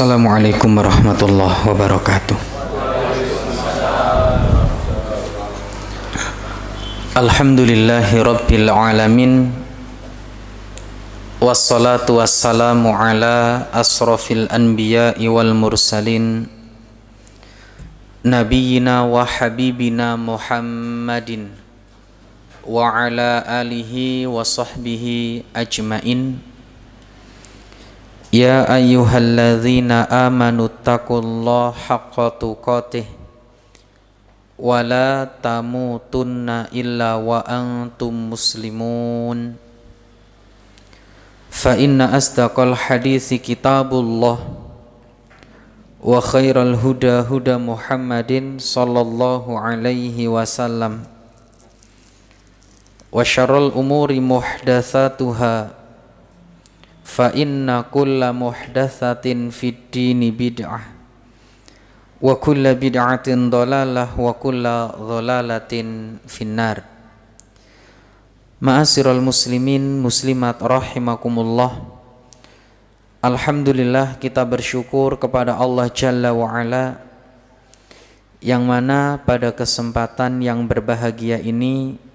Assalamualaikum warahmatullahi wabarakatuh. Alhamdulillahi rabbil alamin. Wassalatu wassalamu ala asrafil anbiya'i wal mursalin, nabiyyina wa habibina Muhammadin wa ala alihi wa sahbihi ajmain. Ya ayyuhalladzina amanu taqullaha haqqa tuqatih wa la tamutunna illa wa antum muslimun. Fa inna asdaqal hadithi kitabullah wa khairal huda huda Muhammadin sallallahu alaihi wasallam wa syarrul umuri muhdatsatuha fa inna kulla muhdatsatin fid dini bid'ah wa kulla bid'atin dhalalah wa kulla dhalalatin finnar. Ma'asyiral muslimin muslimat rahimakumullah. Alhamdulillah, kita bersyukur kepada Allah Jalla wa Ala, yang mana pada kesempatan yang berbahagia ini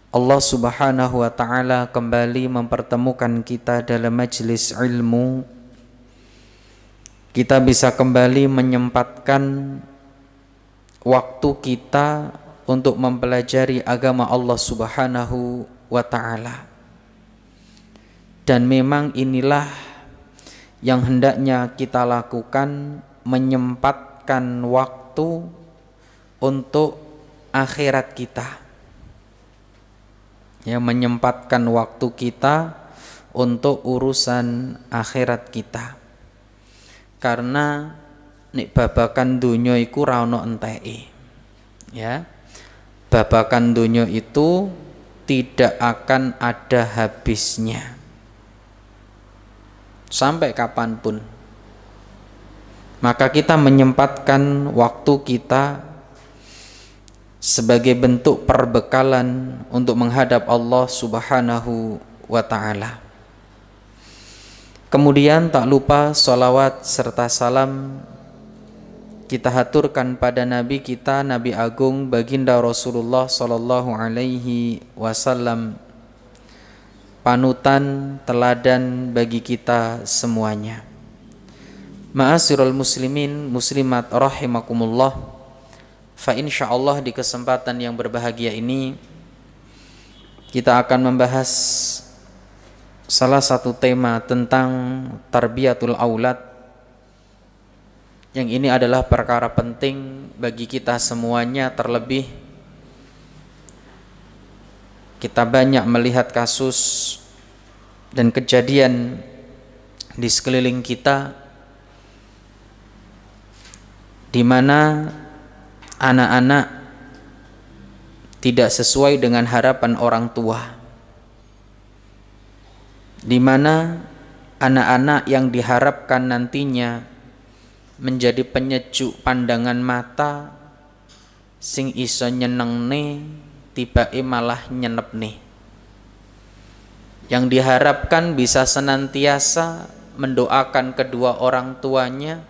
Allah Subhanahu wa ta'ala kembali mempertemukan kita dalam majlis ilmu. Kita bisa kembali menyempatkan waktu kita untuk mempelajari agama Allah Subhanahu wa ta'ala. Dan memang inilah yang hendaknya kita lakukan, menyempatkan waktu untuk akhirat kita. Ya, menyempatkan waktu kita untuk urusan akhirat kita. Karena nek babakan dunya iku ra ono enteke. Ya. Babakan dunya itu tidak akan ada habisnya sampai kapanpun. Maka kita menyempatkan waktu kita sebagai bentuk perbekalan untuk menghadap Allah Subhanahu wa ta'ala. Kemudian tak lupa sholawat serta salam kita haturkan pada Nabi kita, Nabi Agung Baginda Rasulullah Sallallahu Alaihi Wasallam, panutan teladan bagi kita semuanya. Ma'asyiral muslimin muslimat rahimakumullah. Fa insyaallah di kesempatan yang berbahagia ini kita akan membahas salah satu tema tentang tarbiyatul aulad. Yang ini adalah perkara penting bagi kita semuanya, terlebih kita banyak melihat kasus dan kejadian di sekeliling kita di mana anak-anak tidak sesuai dengan harapan orang tua, di mana anak-anak yang diharapkan nantinya menjadi penyejuk pandangan mata sing iso nyenengne tibae malah nyenepne. Yang diharapkan bisa senantiasa mendoakan kedua orang tuanya,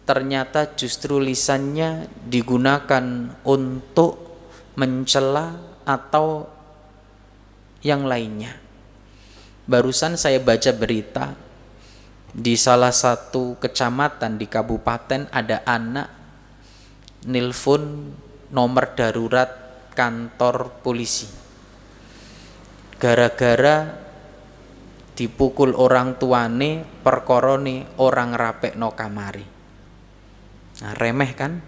ternyata justru lisannya digunakan untuk mencela atau yang lainnya. Barusan saya baca berita di salah satu kecamatan di kabupaten ada anak nelpon nomor darurat kantor polisi gara-gara dipukul orang tuane perkorone orang rapekno kamari. Nah, remeh kan?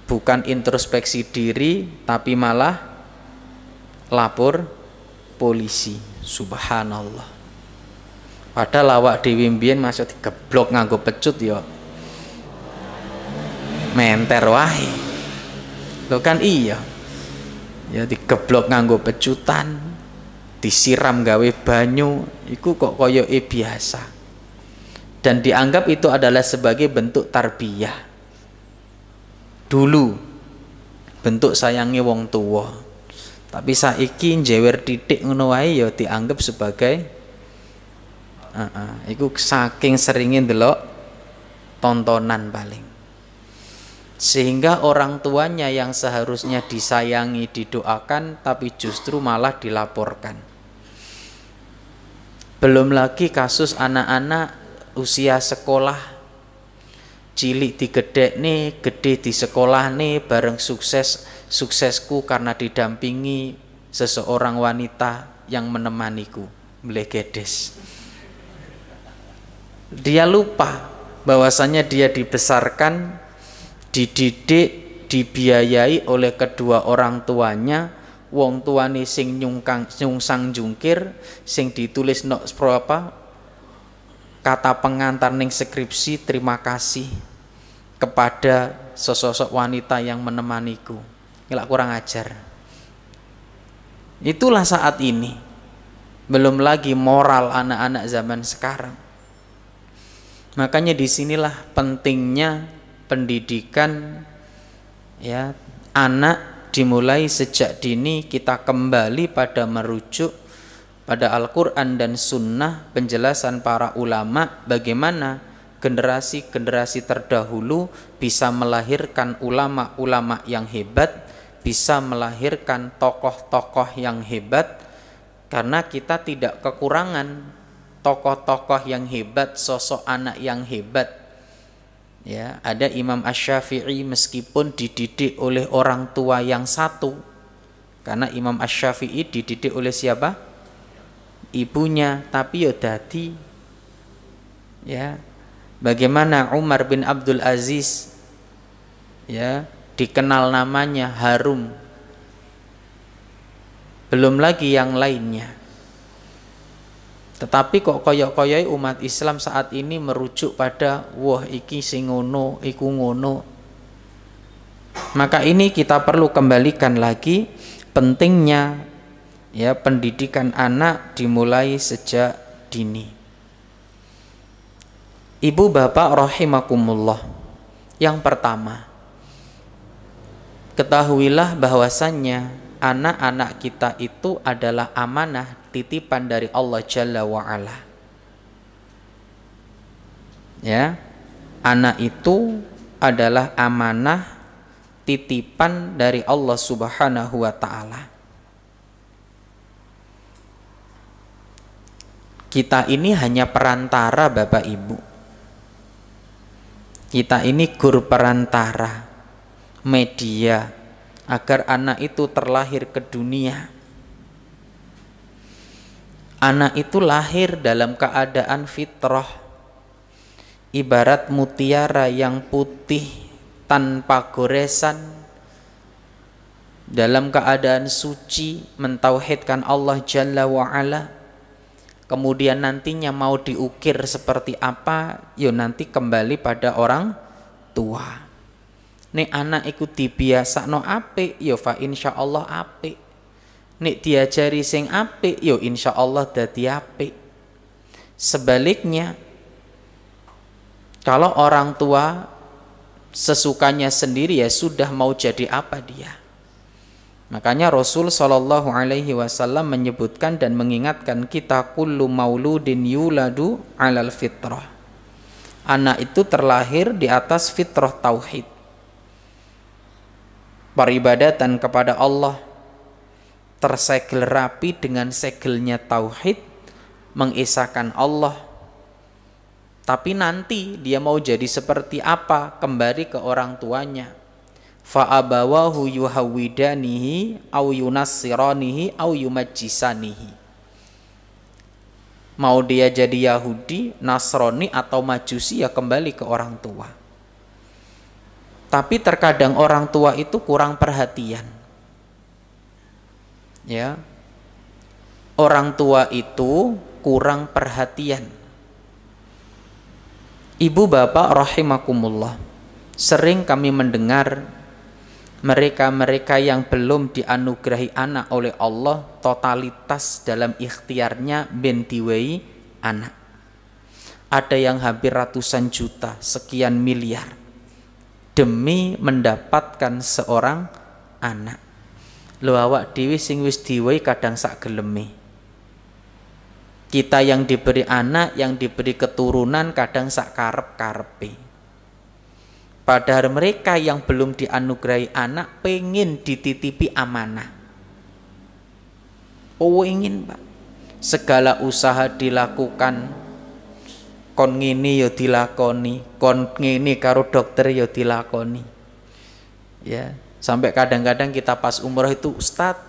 Bukan introspeksi diri tapi malah lapor polisi. Subhanallah. Padahal awak dhewe mbiyen masuk digeblok nganggo pecut ya menter wae. Lho kan iya. Ya digeblok nganggo pecutan, disiram gawe banyu, iku kok koyoke biasa. Dan dianggap itu adalah sebagai bentuk tarbiyah. Dulu bentuk sayangnya wong tua. Tapi saiki njewer titik ngono wae ya dianggap sebagai Iku saking seringin delok tontonan paling. Sehingga orang tuanya yang seharusnya disayangi, didoakan, tapi justru malah dilaporkan. Belum lagi kasus anak-anak usia sekolah, cilik digedek nih, gede di sekolah nih, bareng suksesku karena didampingi seseorang wanita yang menemaniku, melegedes. Dia lupa bahwasanya dia dibesarkan, dididik, dibiayai oleh kedua orang tuanya. Wong tuane sing nyungsang jungkir, sing ditulis kata pengantar ning skripsi, terima kasih kepada sesosok wanita yang menemaniku. Nggak kurang ajar. Itulah saat ini. Belum lagi moral anak-anak zaman sekarang. Makanya disinilah pentingnya pendidikan, ya, anak dimulai sejak dini. Kita kembali pada merujuk pada Al-Quran dan Sunnah, penjelasan para ulama bagaimana generasi-generasi terdahulu bisa melahirkan ulama-ulama yang hebat, bisa melahirkan tokoh-tokoh yang hebat, karena kita tidak kekurangan tokoh-tokoh yang hebat, sosok anak yang hebat. Ya, ada Imam Asy-Syafi'i meskipun dididik oleh orang tua yang satu, karena Imam Asy-Syafi'i dididik oleh siapa? Ibunya, tapi ya dadi. Ya, bagaimana Umar bin Abdul Aziz, ya, dikenal namanya harum. Belum lagi yang lainnya. Tetapi kok koyok-koyoi umat Islam saat ini merujuk pada wah iki sing ngono, iku ngono. Maka ini kita perlu kembalikan lagi pentingnya, ya, pendidikan anak dimulai sejak dini. Ibu bapak rahimakumullah. Yang pertama, ketahuilah bahwasannya anak-anak kita itu adalah amanah, titipan dari Allah Jalla wa'ala. Ya, anak itu adalah amanah, titipan dari Allah Subhanahu wa ta'ala. Kita ini hanya perantara, Bapak Ibu. Kita ini gur perantara, media, agar anak itu terlahir ke dunia. Anak itu lahir dalam keadaan fitrah, ibarat mutiara yang putih tanpa goresan, dalam keadaan suci, mentauhidkan Allah Jalla wa'ala. Kemudian nantinya mau diukir seperti apa, yo nanti kembali pada orang tua. Nek anak iku dibiasakno apik, yo fa insyaallah apik. Nek diajari sing apik, yo insyaallah dadi apik. Sebaliknya, kalau orang tua sesukanya sendiri, ya sudah, mau jadi apa dia. Makanya Rasul Shallallahu Alaihi Wasallam menyebutkan dan mengingatkan kita, kullu mauludin yuladu alal fitrah. Anak itu terlahir di atas fitrah tauhid, peribadatan kepada Allah, tersegel rapi dengan segelnya tauhid, mengesahkan Allah. Tapi nanti dia mau jadi seperti apa, kembali ke orang tuanya. Fa abawahu yuhawidanihi au yunassiranihi au yumajjisanihi. Mau dia jadi Yahudi, Nasrani atau Majusi, ya kembali ke orang tua. Tapi terkadang orang tua itu kurang perhatian. Ya, orang tua itu kurang perhatian. Ibu bapak rahimakumullah, sering kami mendengar mereka-mereka yang belum dianugerahi anak oleh Allah, totalitas dalam ikhtiarnya ben diwehi anak. Ada yang hampir ratusan juta, sekian miliar, demi mendapatkan seorang anak. Lho awak dhewe sing wis diwehi kadang sak geleme. Kita yang diberi anak, yang diberi keturunan kadang sak karep-karepe. Padahal mereka yang belum dianugerahi anak pengen dititipi amanah. Oh ingin Pak, segala usaha dilakukan, kon ngene ya dilakoni, kon ngene karo dokter ya dilakoni. Ya, sampai kadang-kadang kita pas umroh itu, Ustadz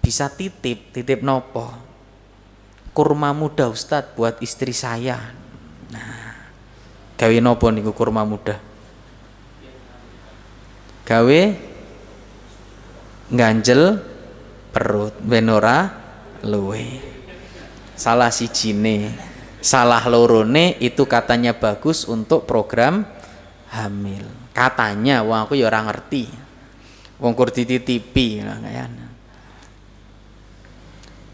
bisa titip nopo? Kurma muda Ustadz buat istri saya. Nah, gawe nopo niku kurma muda? Gawe ganjel perut benora luwe. Salah sijine, salah lorone itu katanya bagus untuk program hamil. Katanya, wong aku ya ora ngerti. Wong kur dititipi lah kayane.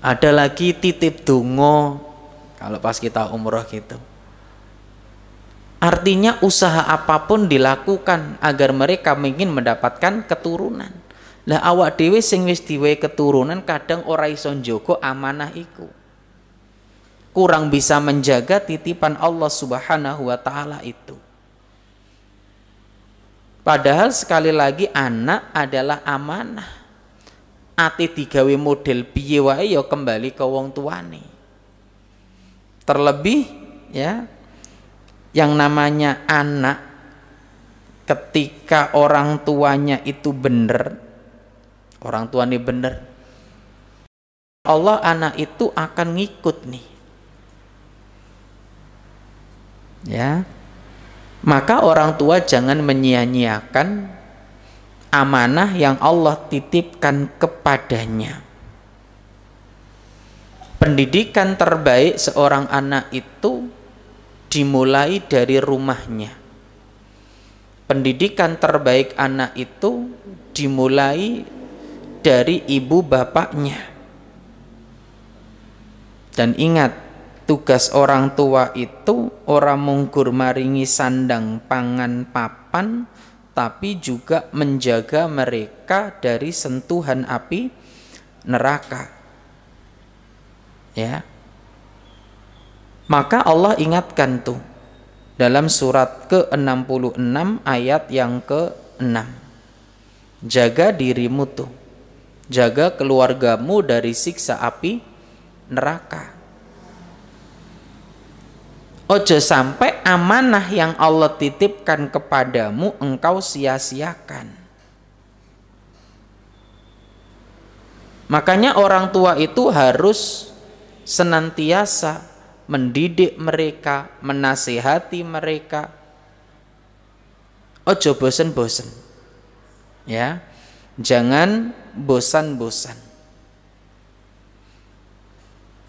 Ada lagi titip donga kalau pas kita umroh gitu. Artinya usaha apapun dilakukan agar mereka ingin mendapatkan keturunan. Lah awak dhewe sing wis diwehi keturunan kadang ora iso njogo amanah iku. Kurang bisa menjaga titipan Allah Subhanahu wa taala itu. Padahal sekali lagi anak adalah amanah. Ati digawe model piye wae ya kembali ke wong tuane. Terlebih ya yang namanya anak ketika orang tuanya itu bener, orang tuanya bener, Allah anak itu akan ngikut nih. Ya. Maka orang tua jangan menyia-nyiakan amanah yang Allah titipkan kepadanya. Pendidikan terbaik seorang anak itu dimulai dari rumahnya. Pendidikan terbaik anak itu dimulai dari ibu bapaknya. Dan ingat, tugas orang tua itu ora mungkur maringi sandang pangan papan, tapi juga menjaga mereka dari sentuhan api neraka. Ya. Maka Allah ingatkan tuh dalam surat ke-66 ayat yang ke-6. Jaga dirimu tuh. Jaga keluargamu dari siksa api neraka. Ojo sampai amanah yang Allah titipkan kepadamu engkau sia-siakan. Makanya orang tua itu harus senantiasa mendidik mereka, menasihati mereka. Ojo bosen-bosen. Ya. Jangan bosan-bosan.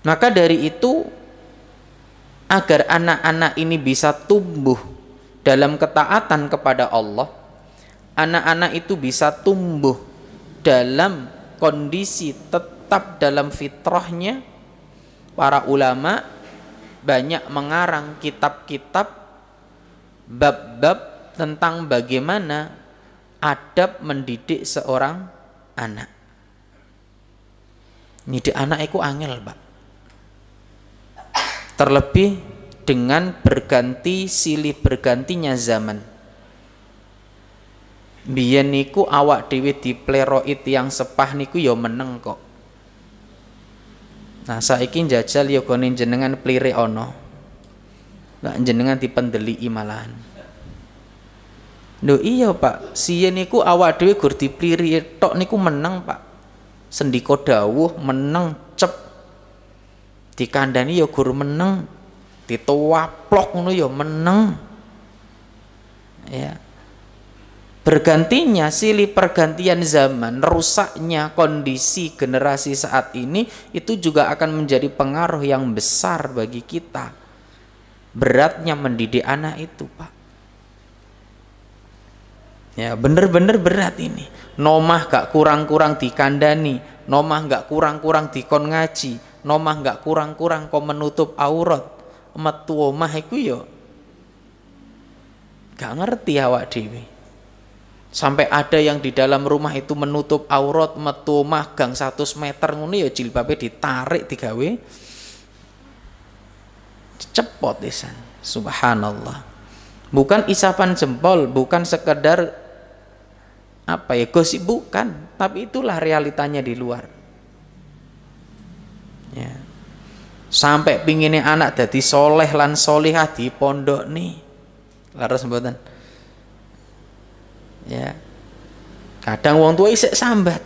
Maka dari itu, agar anak-anak ini bisa tumbuh dalam ketaatan kepada Allah, anak-anak itu bisa tumbuh dalam kondisi tetap dalam fitrahnya. Para ulama banyak mengarang kitab-kitab bab-bab tentang bagaimana adab mendidik seorang anak. Didik anak itu angel, Pak. Terlebih dengan silih bergantinya zaman. Biyen niku awak dhewe dipleroi tiyang sepah niku ya meneng kok. Nah saiki njajal ya gone jenengan plire ana. Lah jenengan dipendeliki malahan. Lho iya Pak, siyen niku awak dhewe gur dipliri tok niku meneng Pak. Sendika dawuh meneng cep. Dikandani ya gur meneng. Dituwaplok ngono ya meneng. Ya. Bergantinya silih pergantian zaman, rusaknya kondisi generasi saat ini itu juga akan menjadi pengaruh yang besar bagi kita. Beratnya mendidik anak itu, Pak. Ya, bener-bener berat ini. Nomah gak kurang-kurang dikandani, nomah gak kurang-kurang dikon ngaji, nomah gak kurang-kurang kok menutup aurat. Metu omah iku ya gak ngerti awak dhewe. Sampai ada yang di dalam rumah itu menutup aurat, metu omah gang 100 meter ngono ya jilbabe ditarik digawe cepot isan. Subhanallah. Bukan isapan jempol, bukan sekedar apa ya, gosip, bukan, tapi itulah realitanya di luar. Ya. Sampai pinginnya anak dadi soleh lan solihah di pondok nih. Laras mboten. Ya. Kadang wong tua isek sambat.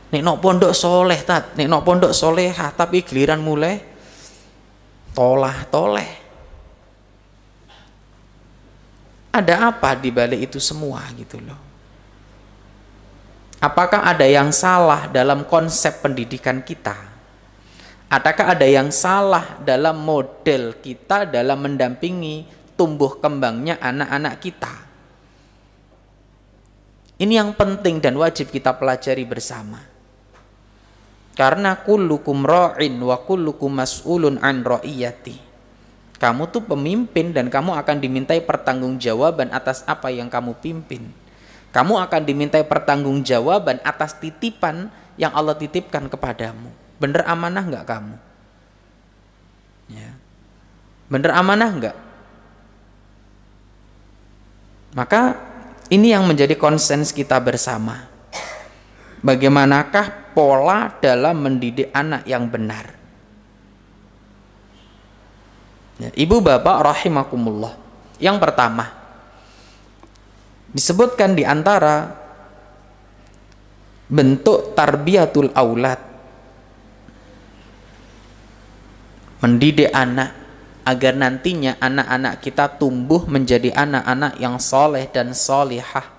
Nek nok pondok soleh tat, nek nok pondok solehah, tapi giliran mulai toleh. Ada apa di balik itu semua gitu loh? Apakah ada yang salah dalam konsep pendidikan kita? Adakah ada yang salah dalam model kita dalam mendampingi tumbuh kembangnya anak-anak kita? Ini yang penting dan wajib kita pelajari bersama. Karena kullukum ra'in wa kullukum mas'ulun an ra'iyati. Kamu tuh pemimpin dan kamu akan dimintai pertanggungjawaban atas apa yang kamu pimpin. Kamu akan dimintai pertanggungjawaban atas titipan yang Allah titipkan kepadamu. Bener amanah enggak kamu? Ya. Bener amanah enggak? Maka ini yang menjadi konsens kita bersama. Bagaimanakah pola dalam mendidik anak yang benar? Ya, ibu bapak rahimakumullah. Yang pertama, disebutkan di antara bentuk tarbiyatul aulad, mendidik anak agar nantinya anak-anak kita tumbuh menjadi anak-anak yang soleh dan solihah,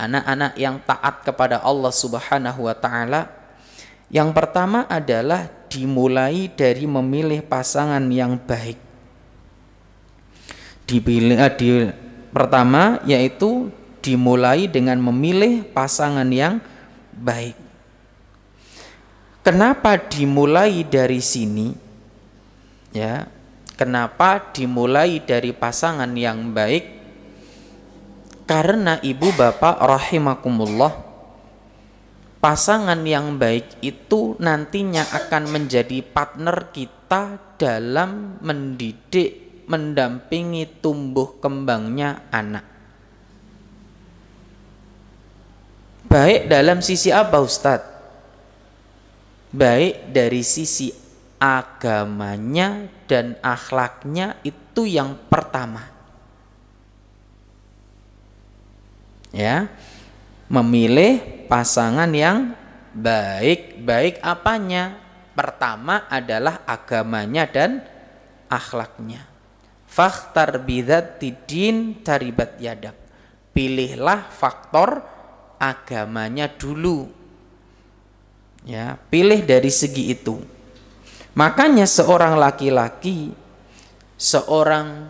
anak-anak yang taat kepada Allah Subhanahu wa ta'ala. Yang pertama adalah dimulai dari memilih pasangan yang baik. Pertama yaitu dimulai dengan memilih pasangan yang baik. Kenapa dimulai dari sini? Ya, kenapa dimulai dari pasangan yang baik? Karena ibu bapak rahimakumullah, pasangan yang baik itu nantinya akan menjadi partner kita dalam mendidik, mendampingi tumbuh kembangnya anak. Baik dalam sisi apa Ustadz? Baik dari sisi agamanya dan akhlaknya, itu yang pertama. Ya, memilih pasangan yang baik. Baik apanya? Pertama adalah agamanya dan akhlaknya. Fakhtar bidzati din taribat yadak. Pilihlah faktor agamanya dulu. Ya, pilih dari segi itu. Makanya seorang laki-laki, seorang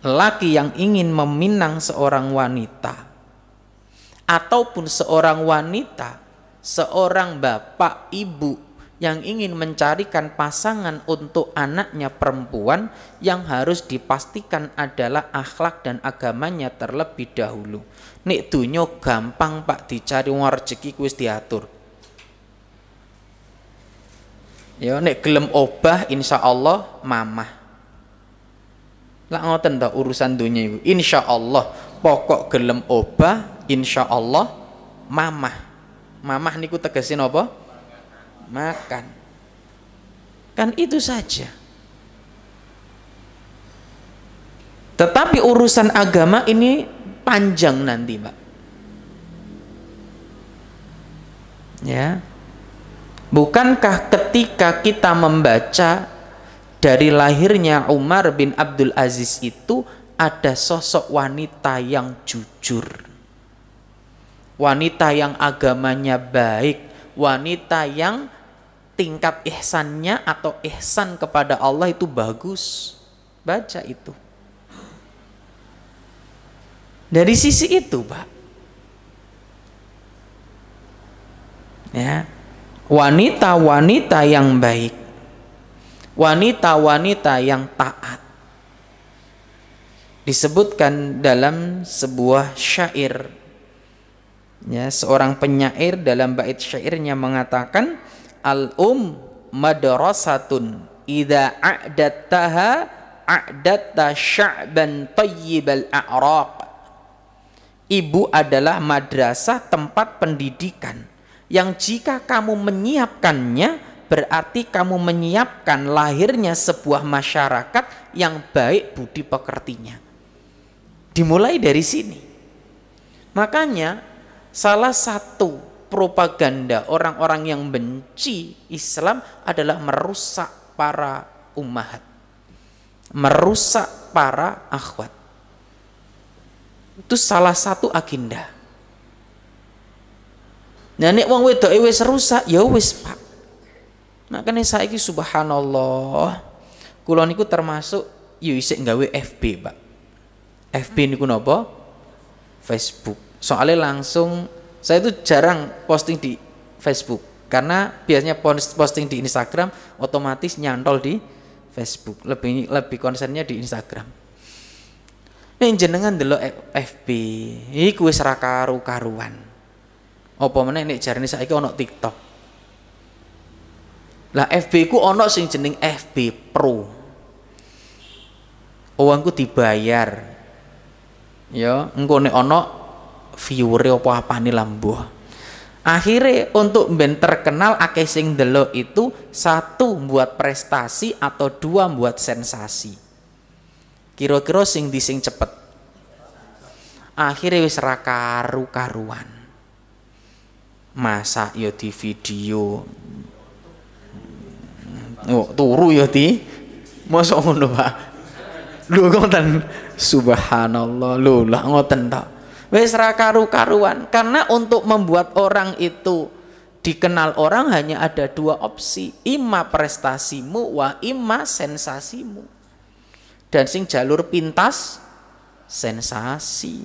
laki yang ingin meminang seorang wanita, ataupun seorang wanita, seorang bapak ibu yang ingin mencarikan pasangan untuk anaknya perempuan, yang harus dipastikan adalah akhlak dan agamanya terlebih dahulu. Nek dunyo gampang Pak, dicari wong rezeki wis diatur. Ya nek gelem obah insyaallah mamah. Lah ngoten ta urusan dunia iku. Insyaallah pokok gelem obah insyaallah mamah. Mamah niku tegesin apa? Makan. Kan itu saja. Tetapi urusan agama ini panjang nanti, Pak. Ya. Bukankah ketika kita membaca dari lahirnya Umar bin Abdul Aziz itu ada sosok wanita yang jujur, wanita yang agamanya baik, wanita yang tingkat ihsannya atau ihsan kepada Allah itu bagus. Baca itu. Dari sisi itu, Pak. Ya. Wanita-wanita yang baik, wanita-wanita yang taat. Disebutkan dalam sebuah syair, ya, seorang penyair dalam bait syairnya mengatakan, al madrasatun idza a'dattaha a'datta sya'ban tayyibal a'raq. Ibu adalah madrasah, tempat pendidikan yang jika kamu menyiapkannya berarti kamu menyiapkan lahirnya sebuah masyarakat yang baik budi pekertinya. Dimulai dari sini. Makanya salah satu propaganda orang-orang yang benci Islam adalah merusak para ummahat, merusak para akhwat. Itu salah satu agenda. Nah nek wong wedok wis rusak ya wis Pak. Makanya saiki subhanallah kula niku termasuk yo isih gawe FB Pak. FB niku napa? Facebook. Soalnya langsung saya itu jarang posting di Facebook karena biasanya posting di Instagram otomatis nyantol di Facebook. Lebih konsennya di Instagram. Nek jenengan delok FB iku wis ra karu-karuan. Apa meneh nek jarane saiki ana TikTok. Lah FB ku ana sing jeneng FB Pro. Uangku dibayar. Ya, engko nek ana viewer apa-apane lah mbuh. Akhirnya untuk ben terkenal akeh sing delok itu, satu buat prestasi atau dua buat sensasi. Kira-kira sing cepet. Akhirnya wis ra karu-karuan. Masa ya di video. Oh, turu ya di. Mosok ngono, Pak. Lho ngoten. Subhanallah. Lho lah ngoten tok. Wis ra karu-karuan. Karena untuk membuat orang itu dikenal orang hanya ada dua opsi. Ima prestasimu wa ima sensasimu. Dan sing jalur pintas sensasi.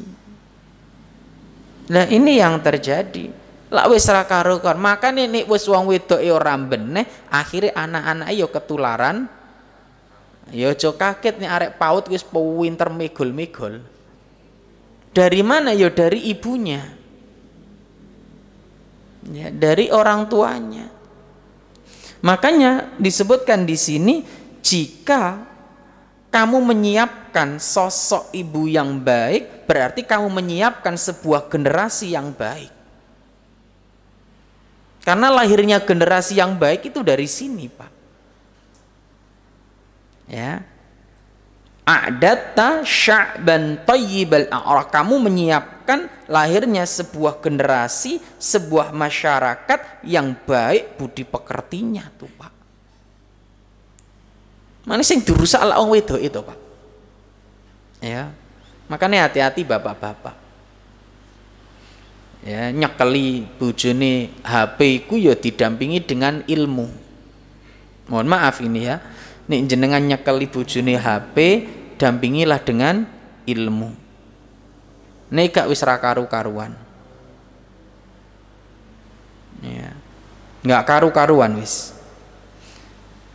Nah ini yang terjadi. Lah wis ra karo-karo. Makane nek wis wong wedoke ora beneh, akhire anak-anak yo ketularan. Ya aja kaget nek arek PAUD wis pinter megol-megol. Dari mana? Ya dari ibunya. Ya, dari orang tuanya. Makanya disebutkan di sini jika kamu menyiapkan sosok ibu yang baik, berarti kamu menyiapkan sebuah generasi yang baik. Karena lahirnya generasi yang baik itu dari sini, Pak. Ya. A'datta sya'ban tayyibal a'raq. Kamu menyiapkan lahirnya sebuah generasi, sebuah masyarakat yang baik budi pekertinya tuh, Pak. Mana sing dirusak ala wong wedok itu, Pak. Ya. Makanya hati-hati bapak-bapak. Ya, nyekeli bojone HP ku ya didampingi dengan ilmu. Mohon maaf ini ya. Nek jenengan nyekeli bojone HP, dampingilah dengan ilmu. Nek gak wis ra karu-karuan. Ya. Enggak karu-karuan wis.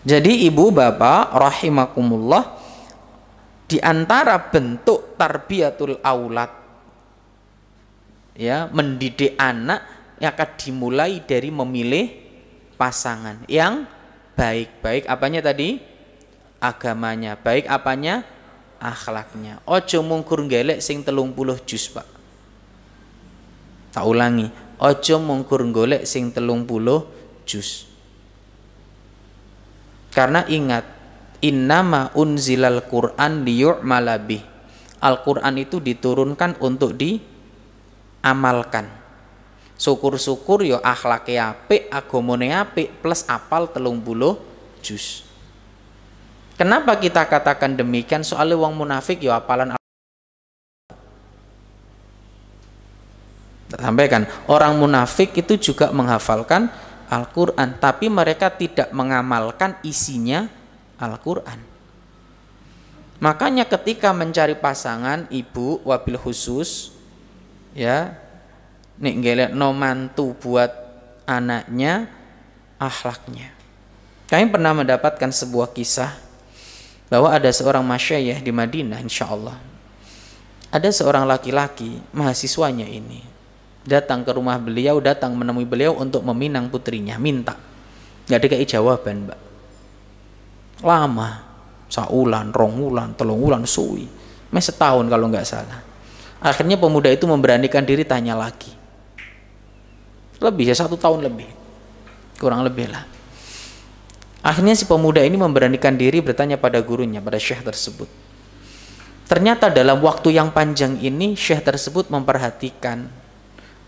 Jadi ibu bapak rahimakumullah, di antara bentuk tarbiyatul aulad, ya, mendidik anak yang akan dimulai dari memilih pasangan yang baik-baik. Apanya tadi? Agamanya. Baik apanya? Akhlaknya. Ojo mungkur golek sing 30 juz, Pak. Tak ulangi. Ojo mungkur golek sing 30 juz. Karena ingat, innama unzilal Qur'an liyu'mala bih. Al-Qur'an itu diturunkan untuk diamalkan. Syukur-syukur yo akhlake apik, agamane apik, plus apal 30 juz. Kenapa kita katakan demikian? Soalnya wong munafik yo apalan. Sampaikan, orang munafik itu juga menghafalkan Al-Quran, tapi mereka tidak mengamalkan isinya Al-Quran. Makanya ketika mencari pasangan, ibu wabil khusus, ya, nek ngelek no mantu buat anaknya, akhlaknya. Kami pernah mendapatkan sebuah kisah bahwa ada seorang masyayikh di Madinah, insya Allah. Ada seorang laki-laki mahasiswanya ini datang ke rumah beliau, datang menemui beliau untuk meminang putrinya, minta. Nggak dikai jawaban, Mbak. Lama, saulan, rong wulan, telung wulan suwi. Mes setahun kalau nggak salah. Akhirnya pemuda itu memberanikan diri tanya lagi. Lebih ya 1 tahun lebih. Kurang lebih lah. Akhirnya si pemuda ini memberanikan diri bertanya pada gurunya, pada syekh tersebut. Ternyata dalam waktu yang panjang ini syekh tersebut memperhatikan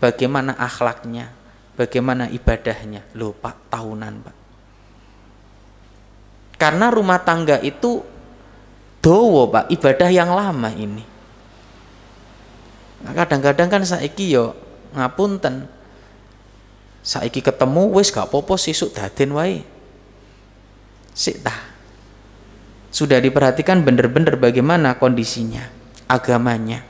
bagaimana akhlaknya, bagaimana ibadahnya. Loh Pak, tahunan Pak. Karena rumah tangga itu dowo Pak, ibadah yang lama ini. Nah, kadang-kadang kan saiki yo ngapunten. Saiki ketemu wis gak apa-apa sesuk daden wae. Sik tah. Sudah diperhatikan benar-benar bagaimana kondisinya, agamanya.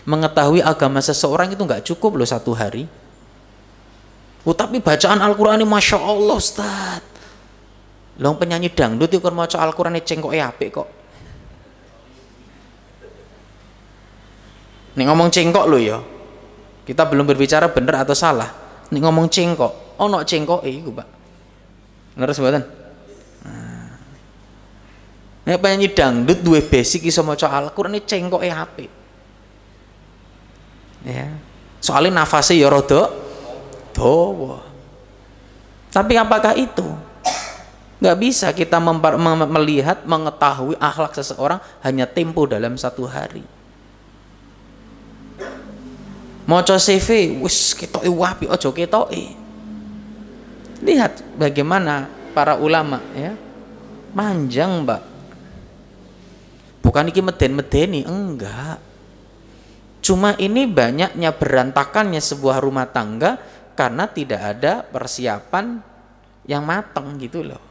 Mengetahui agama seseorang itu nggak cukup loh 1 hari. Tapi bacaan Al-Quran ini Masya Allah Ustaz. Long penyanyi dangdut itu kan maca Al-Quran ini cengkok apik kok. Nih ngomong cengkok lo ya. Kita belum berbicara benar atau salah. Nih ngomong cengkok, ono cengkok iku Pak. Leres mboten? Nek penyanyi dangdut duwe basic iso maca Al-Qur'an iki cengkoke apik. Ya. Soalnya nafasnya ya rada dawa. Tapi apakah itu? Nggak bisa kita melihat, mengetahui akhlak seseorang hanya tempo dalam 1 hari. Maca CV wis ketoke wapi aja ketoke. Lihat bagaimana para ulama ya. Manjang, Mbak. Bukan iki meden-medeni, enggak. Cuma ini banyaknya berantakannya sebuah rumah tangga karena tidak ada persiapan yang matang gitu loh.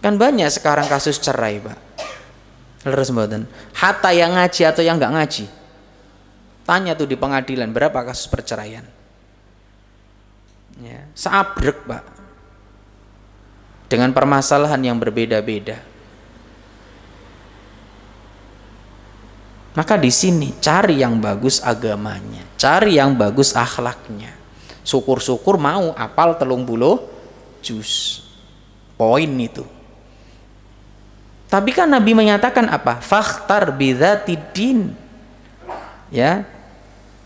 Kan banyak sekarang kasus cerai, Pak. Leres mboten? Hatta yang ngaji atau yang enggak ngaji. Tanya tuh di pengadilan berapa kasus perceraian. Ya, seabrek, Pak. Dengan permasalahan yang berbeda-beda. Maka di sini cari yang bagus agamanya, cari yang bagus akhlaknya. Syukur-syukur mau apal 30 juz. Poin itu. Tapi kan Nabi menyatakan apa? Fakhtar bidzatid. Ya.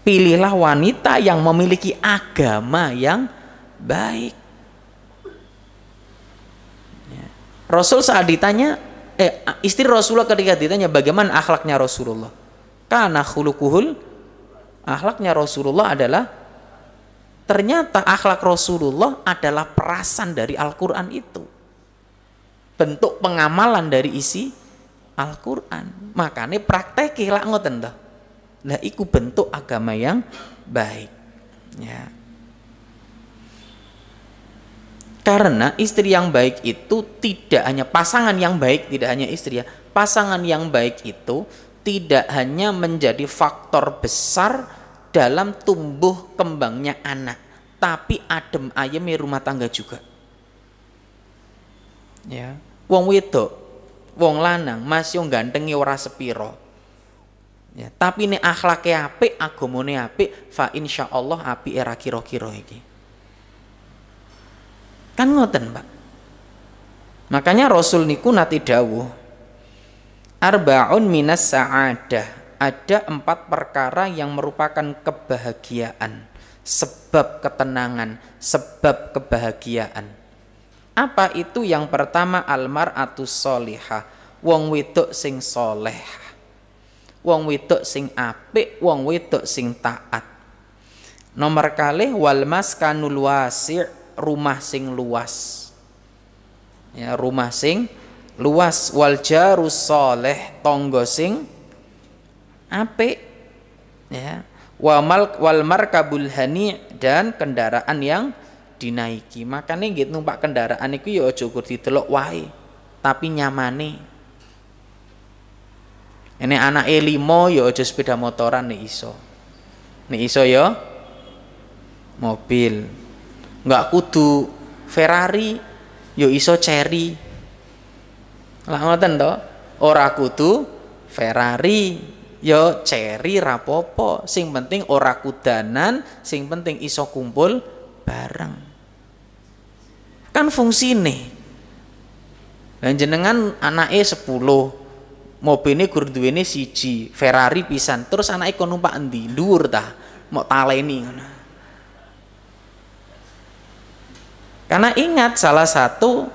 Pilihlah wanita yang memiliki agama yang baik. Ya. Rasul saat ditanya, istri Rasulullah ketika ditanya bagaimana akhlaknya Rasulullah, karena khuluquhul, akhlaknya Rasulullah adalah, ternyata akhlak Rasulullah adalah perasan dari Al-Quran itu, bentuk pengamalan dari isi Al-Quran. Makanya praktek lah ngoten dah. Nah, iku bentuk agama yang baik. Ya. Karena istri yang baik itu tidak hanya pasangan yang baik, tidak hanya istri ya. Pasangan yang baik itu tidak hanya menjadi faktor besar dalam tumbuh kembangnya anak, tapi adem ayeme rumah tangga juga. Ya. Wong wedok, wong lanang masih gantengi ora sepiro. Ya, tapi nek akhlake apik, agamane apik, fa insyaallah apike ra kira-kira iki. Kan ngoten, Pak. Makanya Rasul niku nate dawuh, arba'un minas sa'adah. Ada 4 perkara yang merupakan kebahagiaan, sebab ketenangan, sebab kebahagiaan. Apa itu? Yang pertama, almar'atus sholihah, wong wedok sing soleh. Wong wedok sing apik, wong wedok sing taat. Nomor kalih, wal maskanul wasi', rumah sing luas. Ya, rumah sing luas. Wal jarus soleh, tonggo sing apik. Ya. Wal markabul hani, dan kendaraan yang dinaiki. Makanya nggih numpak kendaraan iku ya aja ukur didelok wae, tapi nyamane. Ini anak 5 ya aja sepeda motoran nih iso. Nih iso ya mobil. Enggak kudu Ferrari, ya iso Cherry. Lah ngoten to? Ora kudu Ferrari, ya Cherry rapopo. Sing penting ora kudanan, sing penting iso kumpul bareng. Kan fungsine. Lah jenengan anake 10, mobilnya gur duwene 1, Ferrari pisan, terus anake kon numpak endi? Dhuwur ta? Mok taleni ngono. Karena ingat salah satu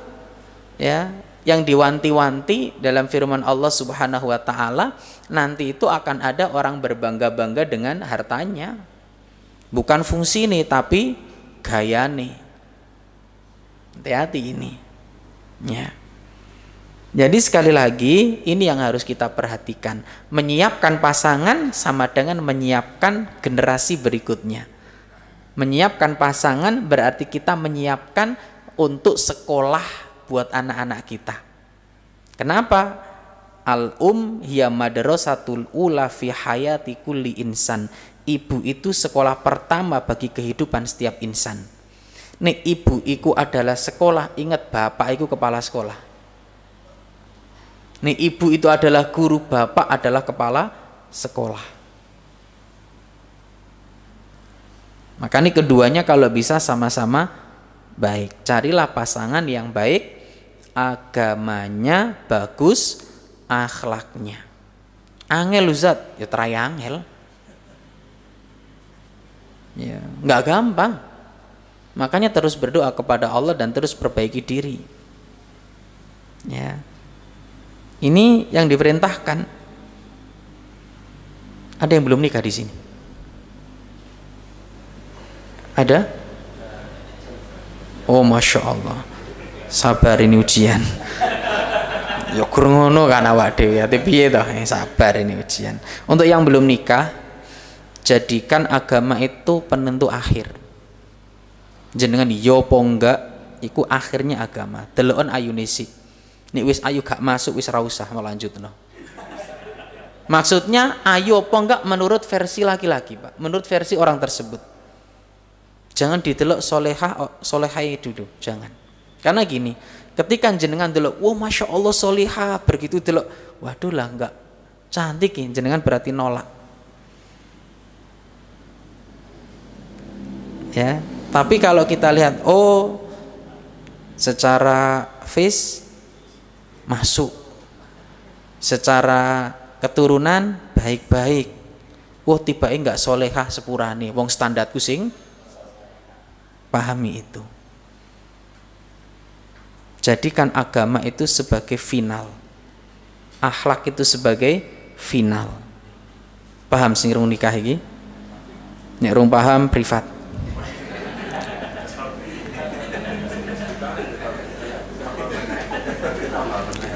ya yang diwanti-wanti dalam firman Allah Subhanahu wa taala, nanti itu akan ada orang berbangga-bangga dengan hartanya. Bukan fungsi nih tapi gaya nih. Hati-hati ini. Ya. Jadi sekali lagi ini yang harus kita perhatikan. Menyiapkan pasangan sama dengan menyiapkan generasi berikutnya. Menyiapkan pasangan berarti kita menyiapkan untuk sekolah buat anak-anak kita. Kenapa? Hiya madrasatul ula fi hayati kulli insan. Ibu itu sekolah pertama bagi kehidupan setiap insan. Nek ibu iku adalah sekolah, ingat bapak iku kepala sekolah. Nek ibu itu adalah guru, bapak adalah kepala sekolah. Makanya keduanya kalau bisa sama-sama baik. Carilah pasangan yang baik, agamanya bagus, akhlaknya. Angel Ustaz, ya triangel. Ya, nggak gampang. Makanya terus berdoa kepada Allah dan terus perbaiki diri. Ya. Ini yang diperintahkan. Ada yang belum nikah di sini? Ada? Oh Masya Allah. Sabar ini ujian. Ya kurang ngono kan awak dhewe ati piye to? Sabar ini ujian. Untuk yang belum nikah, jadikan agama itu penentu akhir. Jenengan yo apa enggak iku akhirnya agama. Delokon ayune sik. Nek wis ayu gak masuk wis ra usah melanjutno. Maksudnya ayu apa enggak menurut versi laki-laki, Pak. Menurut versi orang tersebut. Jangan didelok solehai dulu, jangan. Karena gini, ketika jenengan delok, wah Masya Allah solehah, begitu delok, waduh lah enggak cantik ya, jenengan berarti nolak. Ya, tapi kalau kita lihat, oh secara face masuk, secara keturunan baik-baik, wah tiba-tiba enggak solehah sepurane, wong standarku sing pahami itu. Jadikan agama itu sebagai final, akhlak itu sebagai final. Paham sing rung nikah iki? Nek rung paham privat.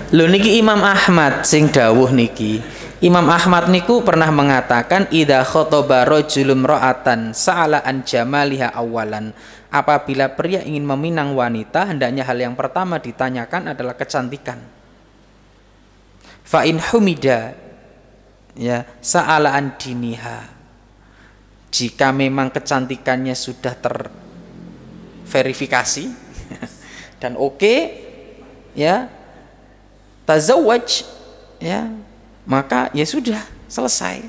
Lho niki Imam Ahmad sing dawuh niki. Imam Ahmad niku pernah mengatakan idza khotaba rajulun ra'atan sa'ala an jamaliha awalan. Apabila pria ingin meminang wanita, hendaknya hal yang pertama ditanyakan adalah kecantikan. Fa in humida ya sa'ala an diniha. Jika memang kecantikannya sudah terverifikasi dan oke, ya tazawwaj, ya maka ya sudah selesai.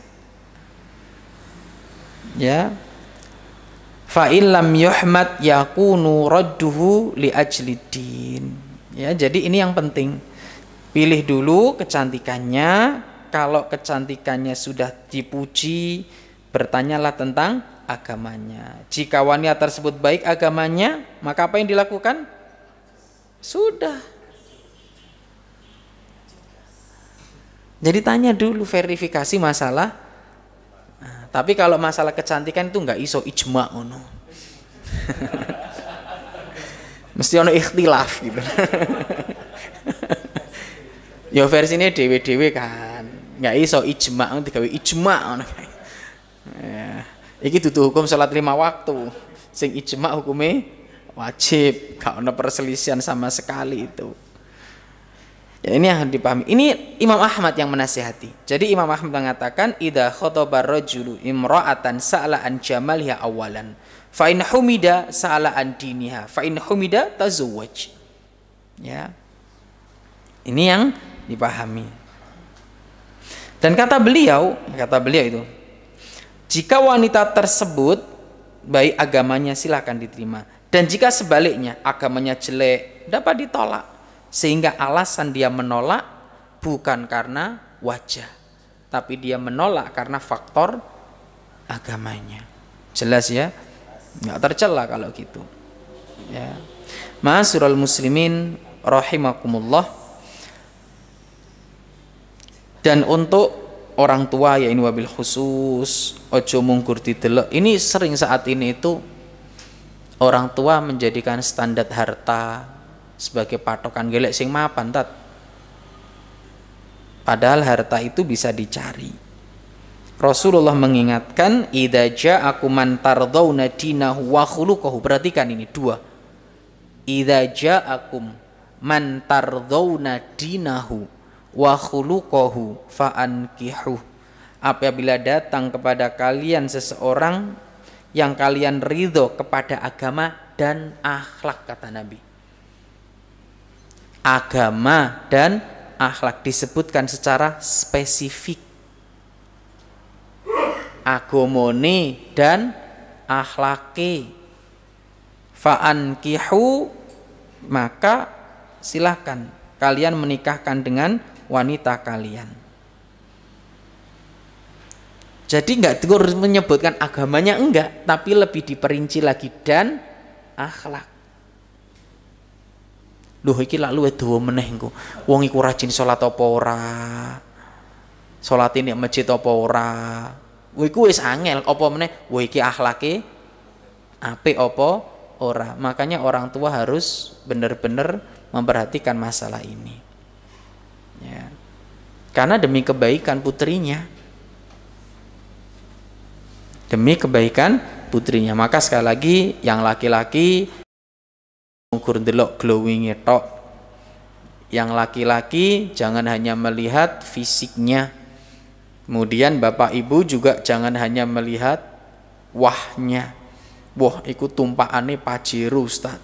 Ya. Fa illam yuhmad yakunu radduhu li ajliddin. Ya, jadi ini yang penting. Pilih dulu kecantikannya. Kalau kecantikannya sudah dipuji, bertanyalah tentang agamanya. Jika wanita tersebut baik agamanya, maka apa yang dilakukan? Sudah. Jadi tanya dulu, verifikasi masalah. Nah, tapi kalau masalah kecantikan itu nggak iso ijma ono. Mesti ono ikhtilaf gitu. Ya versinya dewe-dewe kan. Nggak iso ijma, digawe ijma ono. Ya, iki dudu hukum salat 5 waktu. Sing ijma hukumnya wajib, gak ono perselisihan sama sekali itu. Ya ini yang dipahami. Ini Imam Ahmad yang menasihati. Jadi Imam Ahmad mengatakan idza khotaba rajulu imra'atan sa'ala an jamaliha awalan fa in humida sa'ala an diniha fa in humida tazawwaj. Ya. Ini yang dipahami. Dan kata beliau itu, jika wanita tersebut baik agamanya silakan diterima, dan jika sebaliknya agamanya jelek dapat ditolak. Sehingga alasan dia menolak bukan karena wajah, tapi dia menolak karena faktor agamanya. Jelas ya? Nggak tercela kalau gitu. Ya. Ma'asyiral muslimin rahimakumullah. Dan untuk orang tua ya ini wabil khusus ojo mungkur didelok. Ini sering saat ini itu orang tua menjadikan standar harta sebagai patokan gelek sing mapan tat. Padahal harta itu bisa dicari. Rasulullah mengingatkan idza ja'akum man tardawna dinahu wa khuluquhu. Perhatikan ini dua. Idza ja'akum man tardawna dinahu wa khuluquhu fa'ankihu. Apabila datang kepada kalian seseorang yang kalian ridho kepada agama dan akhlak, kata Nabi. Agama dan akhlak disebutkan secara spesifik. Agomone dan akhlake. Fa'ankihu, maka silahkan kalian menikahkan dengan wanita kalian. Jadi enggak harus menyebutkan agamanya, enggak, tapi lebih diperinci lagi dan akhlak. Duh iki lak luwih dawa meneh engko. Wong iku rajin salat apa ora? Salat ini masjid apa ora? Iku wis angel, apa meneh wah iki akhlake apik apa ora. Makanya orang tua harus benar-benar memperhatikan masalah ini. Ya. Karena demi kebaikan putrinya. Demi kebaikan putrinya. Maka sekali lagi yang laki-laki ukur delok glowing tok. Yang laki-laki jangan hanya melihat fisiknya. Kemudian bapak ibu juga jangan hanya melihat wahnya. Wah, iku tumpakane Pajero, Ustaz.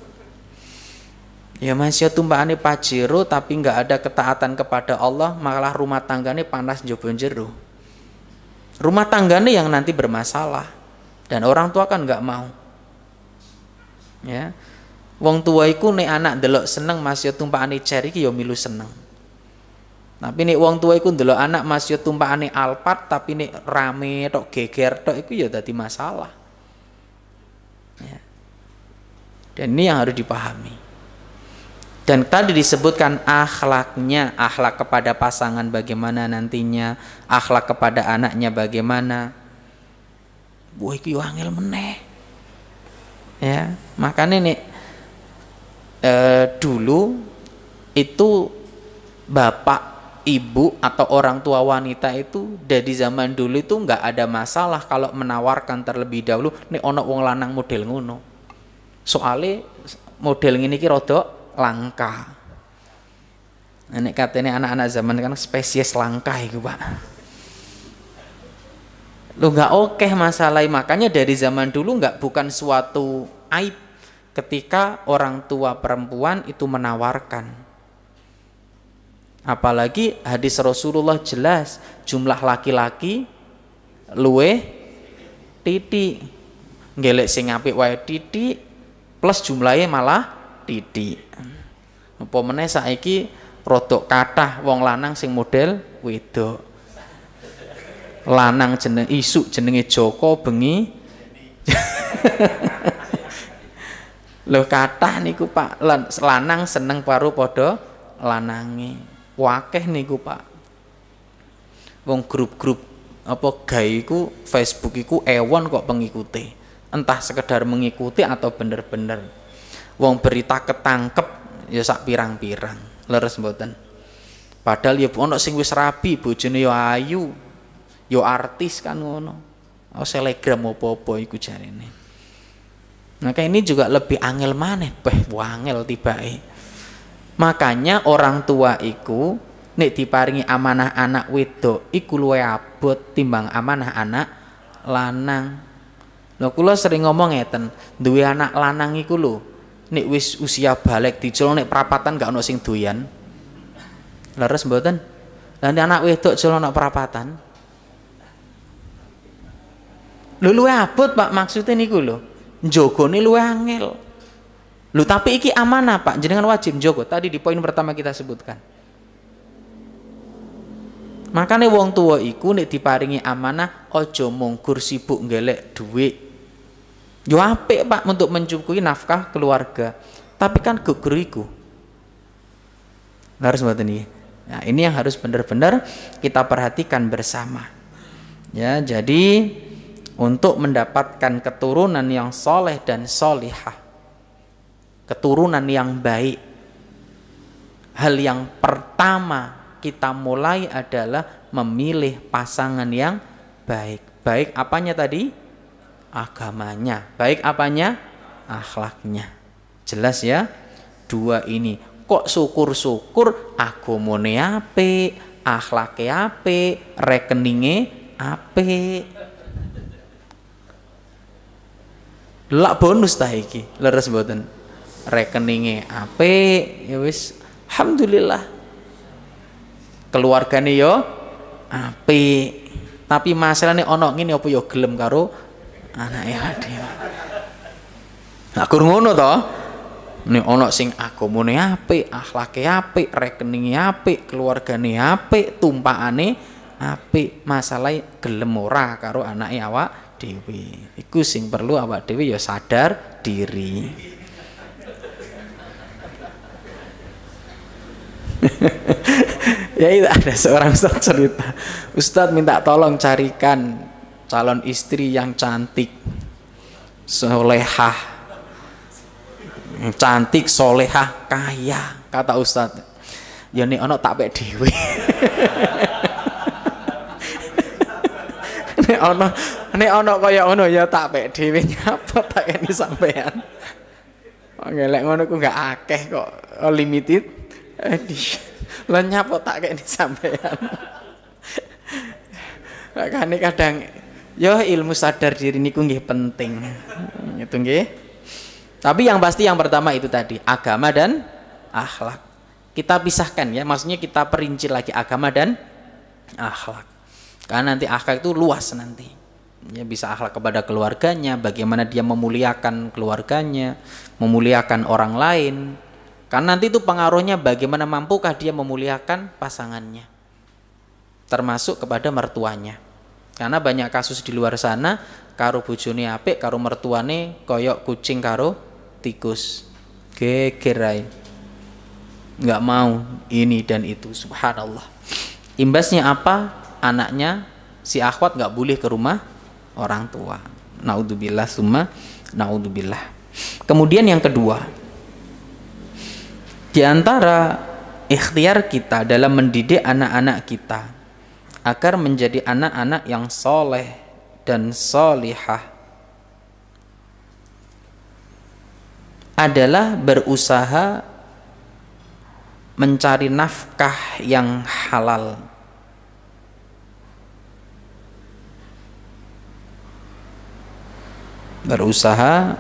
Ya masih tumpakane Pajero tapi enggak ada ketaatan kepada Allah, malah rumah tanggane panas njaba jero. Rumah tanggane yang nanti bermasalah dan orang tua kan enggak mau. Ya. Wong tua iku nek anak ndelok seneng masih tumpakane cer iki ya milu seneng. Tapi nek wong tua iku ndelok anak masih tumpakane Alphard tapi nek rame tok geger tok iku ya dadi masalah. Ya. Dan ini yang harus dipahami. Dan tadi disebutkan akhlaknya, akhlak kepada pasangan bagaimana nantinya, akhlak kepada anaknya bagaimana. Wah iki yo angel meneh. Ya, makanya nih dulu itu bapak, ibu atau orang tua wanita itu dari zaman dulu itu nggak ada masalah kalau menawarkan terlebih dahulu nih ono wong lanang model ngono. Soalnya model ngene iki rada langka. Nek katanya anak-anak zaman kan spesies langka itu Pak. Lu nggak oke masalah, makanya dari zaman dulu bukan suatu aib ketika orang tua perempuan itu menawarkan. Apalagi hadis Rasulullah jelas jumlah laki-laki luwe titik. Ngelek sing apik wae titik plus jumlahnya malah titik. Apa meneh saiki rodok kathah wong lanang sing model wedok. Lanang jeneng isuk jenenge Joko bengi. Lho kathah niku Pak, lanang seneng karo padha lanange. Wakeh niku Pak. Wong grup-grup apa gawe iku Facebook iku ewon kok pengikute. Entah sekedar mengikuti atau bener-bener wong berita ketangkep ya sak pirang-pirang. Leres mboten? Padahal ya ono sing wis rabi, bojone ya ayu, ya artis kan ngono. Oh selegram apa-apa iku jarene. Maka ini juga lebih angel maneh, wangel tibake. Makanya orang tua iku nek diparingi amanah anak wedok iku luwih abot timbang amanah anak lanang. Lho kula sering ngomong ngeten, duwe anak lanang iku lho nek wis usia balik diceluk nek perapatan gak ono sing doyan. Leres mboten? Lah nek anak wedok celuk nek perapatan. Lho luwih abot Pak, maksudnya niku lho. Njogone luwih angel. Lu tapi iki amanah Pak, jenengan wajib njogo. Tadi di poin pertama kita sebutkan. Makanya wong tua iku nek diparingi amanah ojo mungkur sibuk ngelek duit. Yo apik Pak untuk mencukupi nafkah keluarga. Tapi kan gugur iku. Harus mboten iki. Nah, ini yang harus benar-benar kita perhatikan bersama. Ya, jadi untuk mendapatkan keturunan yang soleh dan solihah, keturunan yang baik, hal yang pertama kita mulai adalah memilih pasangan yang baik. Baik apanya tadi? Agamanya. Baik apanya? Akhlaknya. Jelas ya? Dua ini. Kok syukur-syukur agamane apik, akhlake apik, rekeninge apik. Lak bonus ta iki, leres mboten? Rekeninge apik, ya wis alhamdulillah. Keluargane yo apik. Tapi masalahnya ono ngene apa yo gelem karo anake dhewe. Lah kur ngono to? Nek ana sing agamane apik, akhlake apik, rekeninge apik, keluargane apik, tumpakane apik, masalahe gelem ora karo anake awak dhewe. Iku sing perlu awak dhewe ya sadar diri. Ya itu ada seorang ustaz cerita. Ustaz minta tolong carikan calon istri yang cantik, solehah, cantik, solehah, kaya. Kata Ustadz, ya nek ono tak pek dhewe. nek ono kaya ngono ya tak pek dhewe, nyapa tak kene sampean. Ngelek ngono ku gak akeh kok, limited edition. Lah nyapa tak kene sampean. Makane kadang ya ilmu sadar diri niku nggih penting. Itu nggih. Tapi yang pasti yang pertama itu tadi, agama dan akhlak. Kita pisahkan ya, maksudnya kita perinci lagi agama dan akhlak. Karena nanti akhlak itu luas nanti. Ya, bisa akhlak kepada keluarganya, bagaimana dia memuliakan keluarganya, memuliakan orang lain. Karena nanti itu pengaruhnya bagaimana mampukah dia memuliakan pasangannya. Termasuk kepada mertuanya. Karena banyak kasus di luar sana, karo bojone apik, karo mertuane koyok kucing karo tikus. Gegerai. Enggak mau ini dan itu, subhanallah. Imbasnya apa? Anaknya si akhwat enggak boleh ke rumah orang tua. Naudzubillah summa naudzubillah. Kemudian yang kedua, di antara ikhtiar kita dalam mendidik anak-anak kita agar menjadi anak-anak yang soleh dan solihah adalah berusaha mencari nafkah yang halal. Berusaha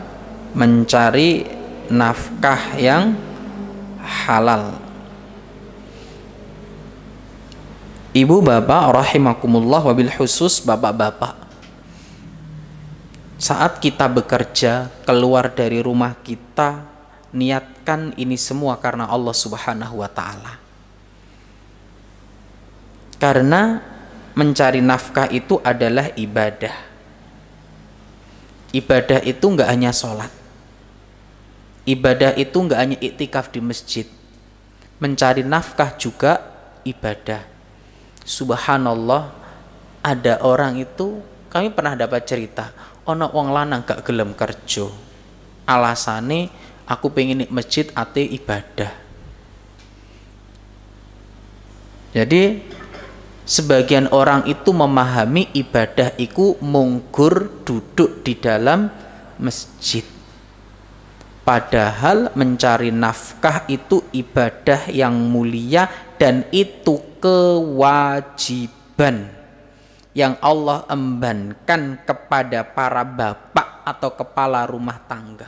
mencari nafkah yang halal. Ibu bapak rahimakumullah, wabil khusus bapak-bapak, saat kita bekerja keluar dari rumah kita, niatkan ini semua karena Allah Subhanahu wa ta'ala. Karena mencari nafkah itu adalah ibadah. Ibadah itu enggak hanya sholat. Ibadah itu enggak hanya iktikaf di masjid. Mencari nafkah juga ibadah. Subhanallah, ada orang itu, kami pernah dapat cerita, ono wong lanang gak gelem kerja. Alasane aku pengen nek masjid ate ibadah. Jadi sebagian orang itu memahami ibadah iku munggur duduk di dalam masjid. Padahal mencari nafkah itu ibadah yang mulia dan itu kewajiban yang Allah embankan kepada para bapak atau kepala rumah tangga.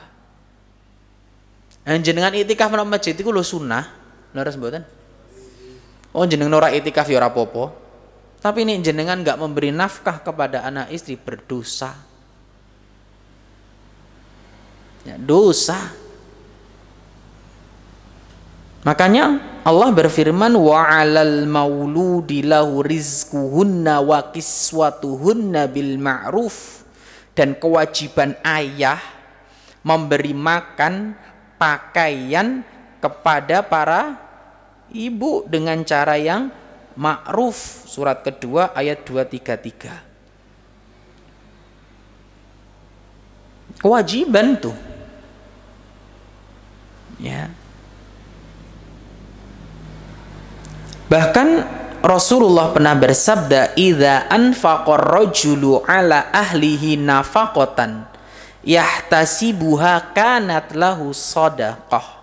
Jenengan itikaf nang masjid iku lho sunah, leres mboten? Oh jenengan ora itikaf ya ora apa-apa. Tapi ini jenengan enggak memberi nafkah kepada anak istri berdosa. Ya, dosa. Makanya Allah berfirman, wa 'alal mauludi lahu rizquhunna wa kiswatuhunna bil ma'ruf. Dan kewajiban ayah memberi makan, pakaian kepada para ibu dengan cara yang ma'ruf. Surat kedua ayat 233. Kewajiban tuh. Ya. Bahkan Rasulullah pernah bersabda, "Idza anfaqar rajulu ala ahlihi nafaqatan yahtasibuha kanat lahu shadaqah."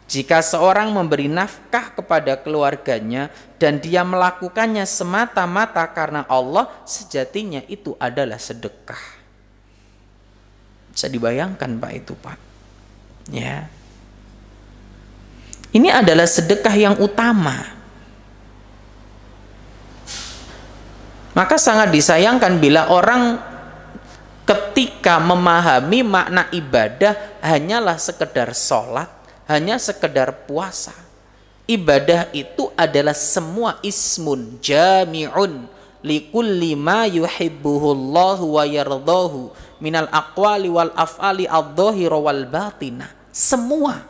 Jika seorang memberi nafkah kepada keluarganya dan dia melakukannya semata-mata karena Allah, sejatinya itu adalah sedekah. Bisa dibayangkan Pak itu, Pak. Ya. Ini adalah sedekah yang utama. Maka sangat disayangkan bila orang ketika memahami makna ibadah hanyalah sekedar sholat, hanya sekedar puasa. Ibadah itu adalah semua ismun jami'un likulli ma yuhibbuhullahu wa yardahu minal aqwali wal af'ali adh-dhahira wal batinah. Semua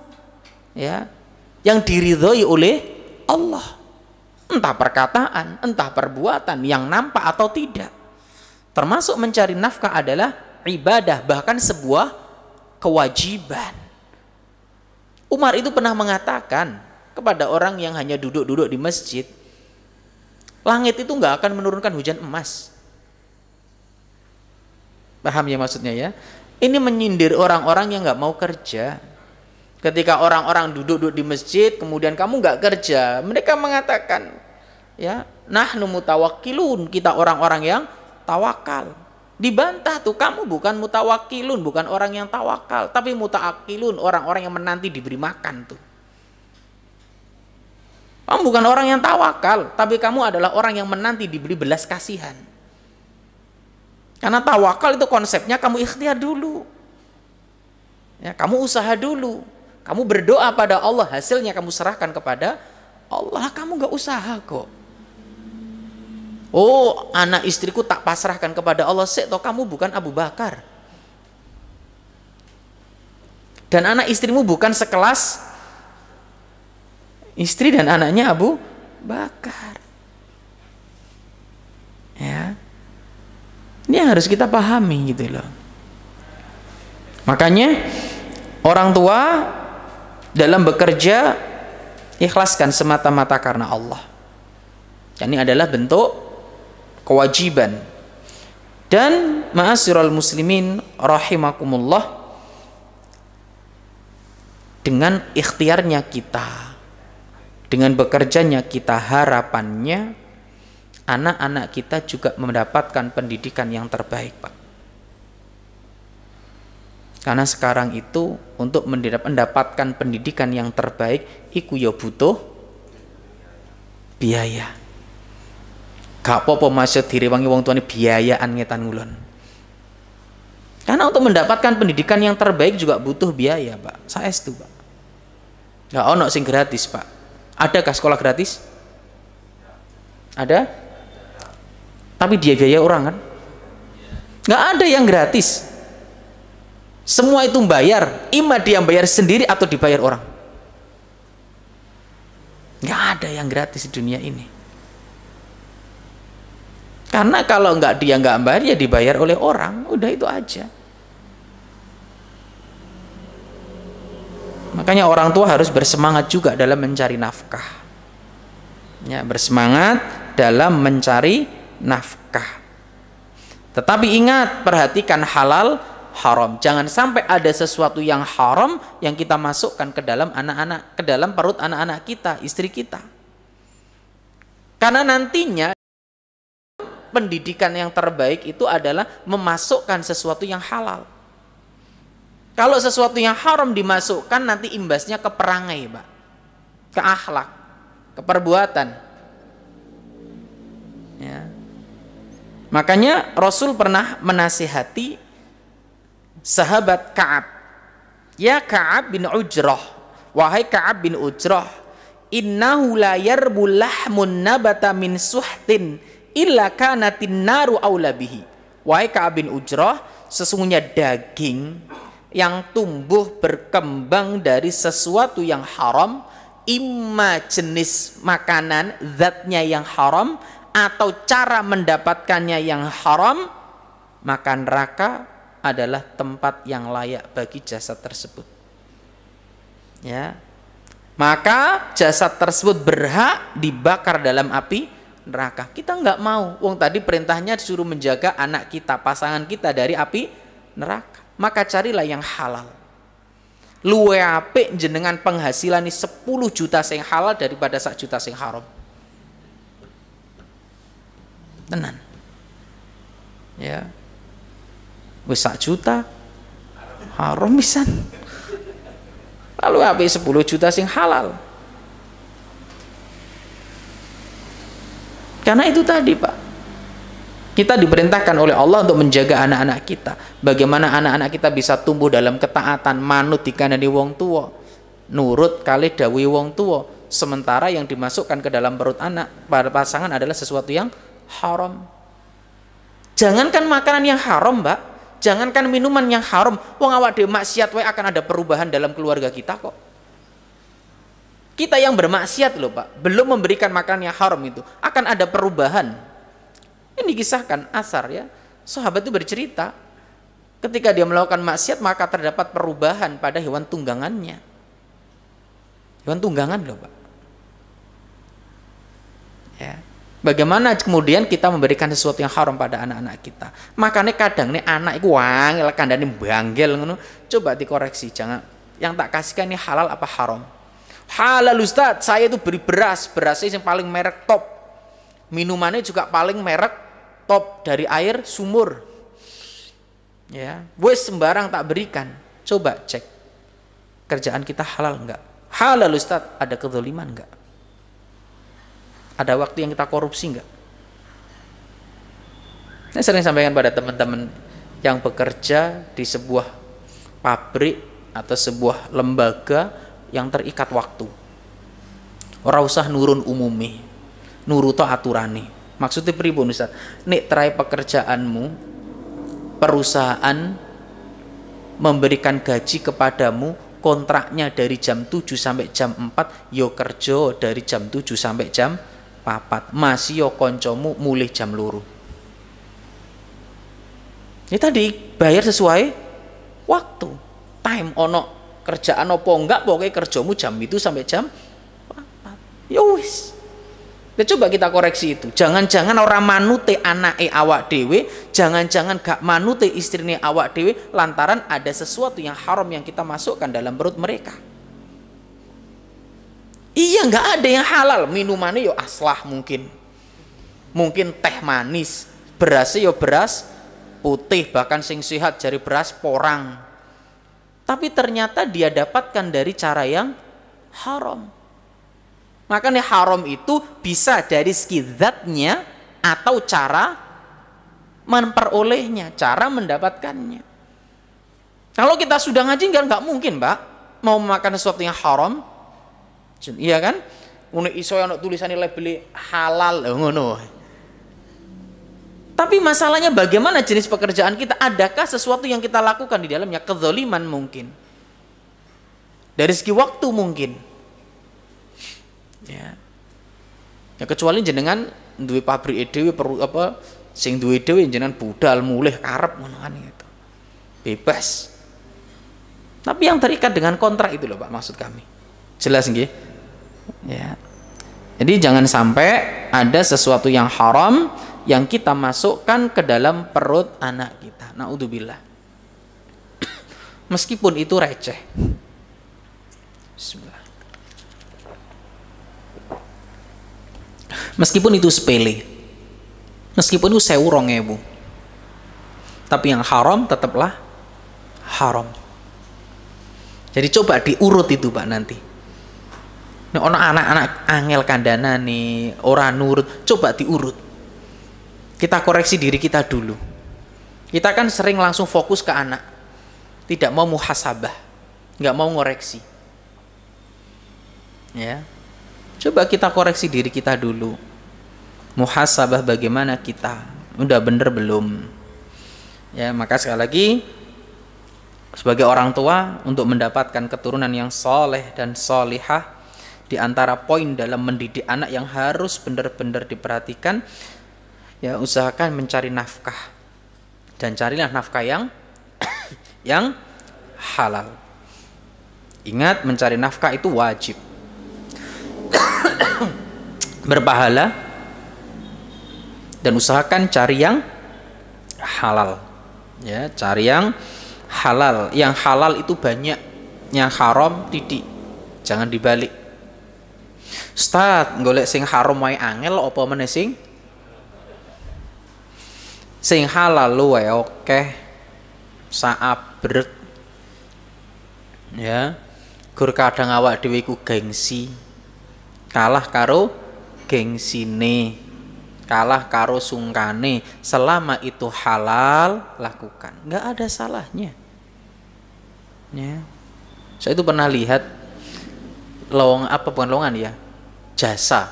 ya yang diridhoi oleh Allah. Entah perkataan, entah perbuatan yang nampak atau tidak. Termasuk mencari nafkah adalah ibadah, bahkan sebuah kewajiban. Umar itu pernah mengatakan kepada orang yang hanya duduk-duduk di masjid, langit itu nggak akan menurunkan hujan emas. Paham ya maksudnya ya? Ini menyindir orang-orang yang nggak mau kerja. Ketika orang-orang duduk-duduk di masjid, kemudian kamu nggak kerja, mereka mengatakan, ya, nahnu mutawakkilun, kita orang-orang yang tawakal. Dibantah tuh, kamu bukan mutawakkilun, bukan orang yang tawakal, tapi mutaakilun, orang-orang yang menanti diberi makan tuh. Kamu bukan orang yang tawakal, tapi kamu adalah orang yang menanti diberi belas kasihan. Karena tawakal itu konsepnya kamu ikhtiar dulu, ya, kamu usaha dulu. Kamu berdoa pada Allah, hasilnya kamu serahkan kepada Allah. Kamu gak usaha kok. Oh, anak istriku tak pasrahkan kepada Allah. Toh kamu bukan Abu Bakar. Dan anak istrimu bukan sekelas istri dan anaknya Abu Bakar. Ya. Ini yang harus kita pahami gitu loh. Makanya orang tua dalam bekerja ikhlaskan semata-mata karena Allah. Ini adalah bentuk kewajiban. Dan ma'asyiral muslimin rahimakumullah, dengan ikhtiarnya kita, dengan bekerjanya kita, harapannya anak-anak kita juga mendapatkan pendidikan yang terbaik, Pak. Karena sekarang itu untuk mendapatkan pendidikan yang terbaik iku ya butuh biaya. Gak apa-apa maksud direwangi wong tuane biayaan ngetan ngulon. Karena untuk mendapatkan pendidikan yang terbaik juga butuh biaya, Pak. Saestu, Pak. Gak ono sing gratis, Pak. Adakah sekolah gratis? Ada? Tapi dia biaya orang kan? Gak ada yang gratis. Semua itu bayar, ima dia bayar sendiri atau dibayar orang. Nggak ada yang gratis di dunia ini. Karena kalau dia nggak bayar, ya dibayar oleh orang. Udah itu aja. Makanya orang tua harus bersemangat juga dalam mencari nafkah. Ya, bersemangat dalam mencari nafkah. Tetapi ingat, perhatikan halal haram. Jangan sampai ada sesuatu yang haram yang kita masukkan ke dalam anak-anak, ke dalam perut anak-anak kita, istri kita. Karena nantinya pendidikan yang terbaik itu adalah memasukkan sesuatu yang halal. Kalau sesuatu yang haram dimasukkan, nanti imbasnya ke perangai, Pak. Ke akhlak, ke perbuatan. Ya. Makanya Rasul pernah menasihati sahabat Ka'ab, ya Ka'ab bin Ujrah, wahai Ka'ab bin Ujrah, innahu la yarbul lahmun nabata min suhtin illa kanatin naru aula bihi. Wahai Ka'ab bin Ujrah, sesungguhnya daging yang tumbuh berkembang dari sesuatu yang haram, imma jenis makanan zatnya yang haram atau cara mendapatkannya yang haram, maka neraka adalah tempat yang layak bagi jasad tersebut. Ya. Maka jasad tersebut berhak dibakar dalam api neraka. Kita nggak mau. Wong tadi perintahnya disuruh menjaga anak kita, pasangan kita dari api neraka. Maka carilah yang halal. Luwe apik jenengan penghasilan ini 10 juta sing halal daripada 1 juta sing haram. Tenan. Ya. Wis 1 juta haram pisan. Lalu apik 10 juta sing halal. Karena itu tadi, Pak. Kita diperintahkan oleh Allah untuk menjaga anak-anak kita. Bagaimana anak-anak kita bisa tumbuh dalam ketaatan, manut dikandani wong tua, nurut kali dawuhi wong tua. Sementara yang dimasukkan ke dalam perut anak pada pasangan adalah sesuatu yang haram. Jangankan makanan yang haram, Mbak. Jangankan minuman yang haram. Wong awak dhewe maksiat wae akan ada perubahan dalam keluarga kita kok. Kita yang bermaksiat loh, Pak, belum memberikan makanan yang haram itu, akan ada perubahan. Ini kisahkan asar ya. Sahabat itu bercerita, ketika dia melakukan maksiat maka terdapat perubahan pada hewan tunggangannya. Hewan tunggangan loh, Pak. Ya. Bagaimana kemudian kita memberikan sesuatu yang haram pada anak-anak kita? Makanya kadang nih anak itu wangel kandane banggel ngono. Coba dikoreksi, jangan yang tak kasihkan ini halal apa haram. Halal Ustaz, saya itu beri berasnya yang paling merek top. Minumannya juga paling merek top dari air sumur. Ya, wes sembarang tak berikan. Coba cek. Kerjaan kita halal enggak? Halal Ustaz, ada kezaliman enggak? Ada waktu yang kita korupsi enggak? Saya sering sampaikan pada teman-teman yang bekerja di sebuah pabrik atau sebuah lembaga yang terikat waktu. Ora usah nurun umumi, nuruto aturane. Maksudnya pripun Ustaz? Nek trai pekerjaanmu, perusahaan memberikan gaji kepadamu, kontraknya dari jam 7 sampai jam 4, yo kerja dari jam 7 sampai jam 4. Masih yo koncomu mulih jam loro. Ini tadi bayar sesuai waktu. Time ono kerjaan apa enggak, pokoknya kerjamu jam itu sampai jam 4. Ya wis. Ya coba kita koreksi itu. Jangan-jangan orang manute anake awak dewe, jangan-jangan gak manute istrine awak dewe lantaran ada sesuatu yang haram yang kita masukkan dalam perut mereka. Iya, nggak ada yang halal. Minumannya yo aslah mungkin teh manis, berasnya yo beras putih, bahkan sing sehat dari beras porang. Tapi ternyata dia dapatkan dari cara yang haram. Makanya haram itu bisa dari segi zatnya atau cara memperolehnya, cara mendapatkannya. Kalau kita sudah ngaji nggak mungkin, Mbak, mau makan sesuatu yang haram. Iya kan? Ngono iso ana tulisane label halal ngono. Tapi masalahnya bagaimana jenis pekerjaan kita? Adakah sesuatu yang kita lakukan di dalamnya kezaliman mungkin? Dari segi waktu mungkin. Ya. Ya kecuali jenengan duwe pabrik dhewe perlu apa sing duwe dhewe jenengan budal mulih karep ngono kan gitu. Bebas. Tapi yang terikat dengan kontrak itu loh Pak maksud kami. Jelas nggih? Ya. Jadi jangan sampai ada sesuatu yang haram yang kita masukkan ke dalam perut anak kita. Naudzubillah. Meskipun itu receh. Bismillah. Meskipun itu sepele. Meskipun itu 1.000. Tapi yang haram tetaplah haram. Jadi coba diurut itu Pak nanti. Nek ono anak-anak angel kandana nih, ora nurut, coba diurut. Kita koreksi diri kita dulu. Kita kan sering langsung fokus ke anak. Tidak mau muhasabah, nggak mau ngoreksi. Ya. Coba kita koreksi diri kita dulu. Muhasabah bagaimana kita? Udah bener belum? Ya, maka sekali lagi sebagai orang tua untuk mendapatkan keturunan yang soleh dan solihah, di antara poin dalam mendidik anak yang harus benar-benar diperhatikan, ya usahakan mencari nafkah, dan carilah nafkah yang yang halal. Ingat, mencari nafkah itu wajib, berpahala, dan usahakan cari yang halal. Ya, cari yang halal. Yang halal itu banyak, yang haram titik. Jangan dibalik. Ustaz, golek sing haram wae angel apa meneh sing halal lu wae oke. Saabrek. Ya. Gur kadang awak dhewe iku gengsi. Kalah karo gengsine. Kalah karo sungkane. Selama itu halal, lakukan, nggak ada salahnya. Ya, saya itu pernah lihat bukan lowongan ya, jasa,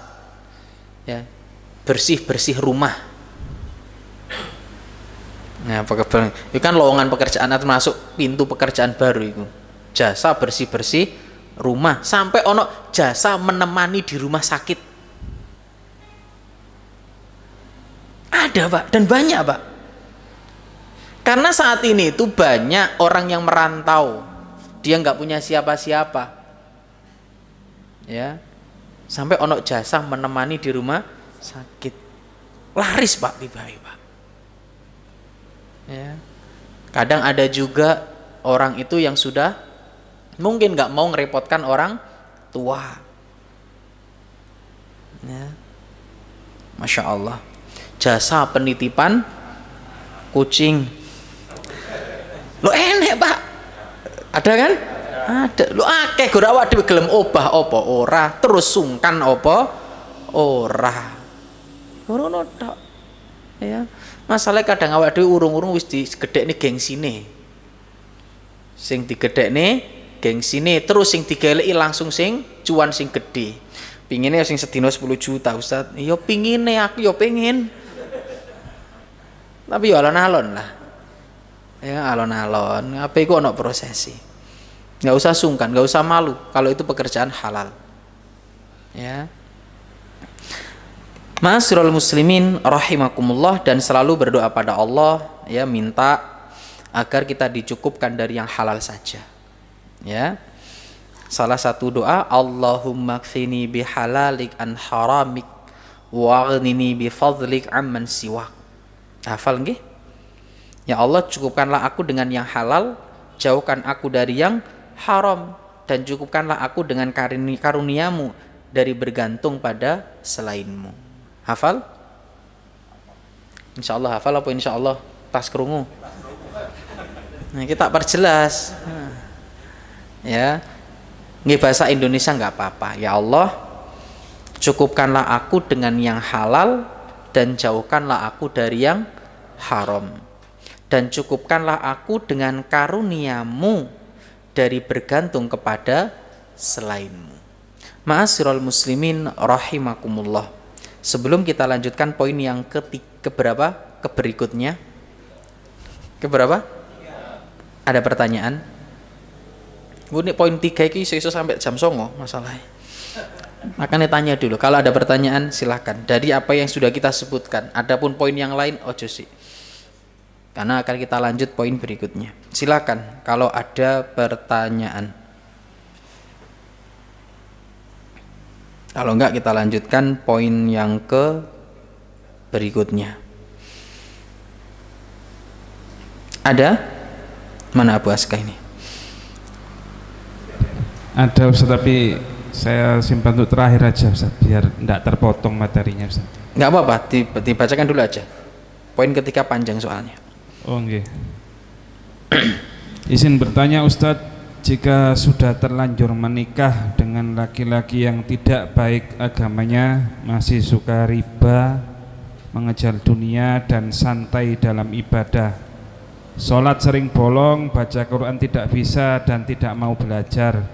ya, bersih rumah. Nah, itu kan lowongan pekerjaan atau masuk pintu pekerjaan baru itu, jasa bersih rumah, sampai ono jasa menemani di rumah sakit. Ada Pak, dan banyak Pak. Karena saat ini itu banyak orang yang merantau, dia nggak punya siapa-siapa, ya, sampai ono jasa menemani di rumah sakit, laris Pak, tiba-tiba Pak. Ya. Kadang ada juga orang itu yang sudah mungkin nggak mau ngerepotkan orang tua, ya. Masya Allah, jasa penitipan kucing. Lo enek Pak, ada kan? Ada. Lo akeh gur awak dhewe gelem obah apa ora, terus sungkan apa ora. Ngono tok. Ya. Masalah kadang awak dhewe urung-urung wis digedhekne gengsine. Sing digedhekne gengsine, terus sing digeleki langsung sing cuan sing gede. Pingine sing sedina 10 juta Ustaz. Ya pingine, aku ya pengin. Tapi ya alon-alon lah. Ya alon-alon, apa iku ono prosesi. Nggak usah sungkan, nggak usah malu kalau itu pekerjaan halal. Ya. Ma'asyiral muslimin rahimakumullah, dan selalu berdoa pada Allah, ya, minta agar kita dicukupkan dari yang halal saja. Ya. Salah satu doa, Allahumma kfini bihalalik an haramik wa aghnini bifadlik amman siwak. Hafal nggih? Ya Allah, cukupkanlah aku dengan yang halal, jauhkan aku dari yang haram, dan cukupkanlah aku dengan karuniamu dari bergantung pada selainmu. Hafal? Insya Allah hafal apa insya Allah tas kerungu? Nah, kita perjelas. Ya, nggih bahasa Indonesia nggak apa-apa. Ya Allah, cukupkanlah aku dengan yang halal, dan jauhkanlah aku dari yang haram, dan cukupkanlah aku dengan karuniamu dari bergantung kepada selainmu. Ma'asyiral muslimin rahimakumullah. Sebelum kita lanjutkan poin yang keberapa? Berikutnya. Keberapa? Ada pertanyaan? Ini poin 3 ini iso sampai jam 09.00 masalahnya. Makanya tanya dulu. Kalau ada pertanyaan silahkan. Dari apa yang sudah kita sebutkan. Adapun poin yang lain ojo sih. Karena akan kita lanjut poin berikutnya. Silakan kalau ada pertanyaan. Kalau enggak kita lanjutkan poin yang berikutnya. Ada? Mana Abu Aska ini? Ada Ustaz, tapi saya simpan untuk terakhir aja Ustaz, biar enggak terpotong materinya Ustaz. Enggak apa-apa, dibacakan dulu aja. Poin ketiga panjang soalnya. Oh nggih. Izin bertanya Ustadz, jika sudah terlanjur menikah dengan laki-laki yang tidak baik agamanya, masih suka riba, mengejar dunia, dan santai dalam ibadah, sholat sering bolong, baca Quran tidak bisa, dan tidak mau belajar,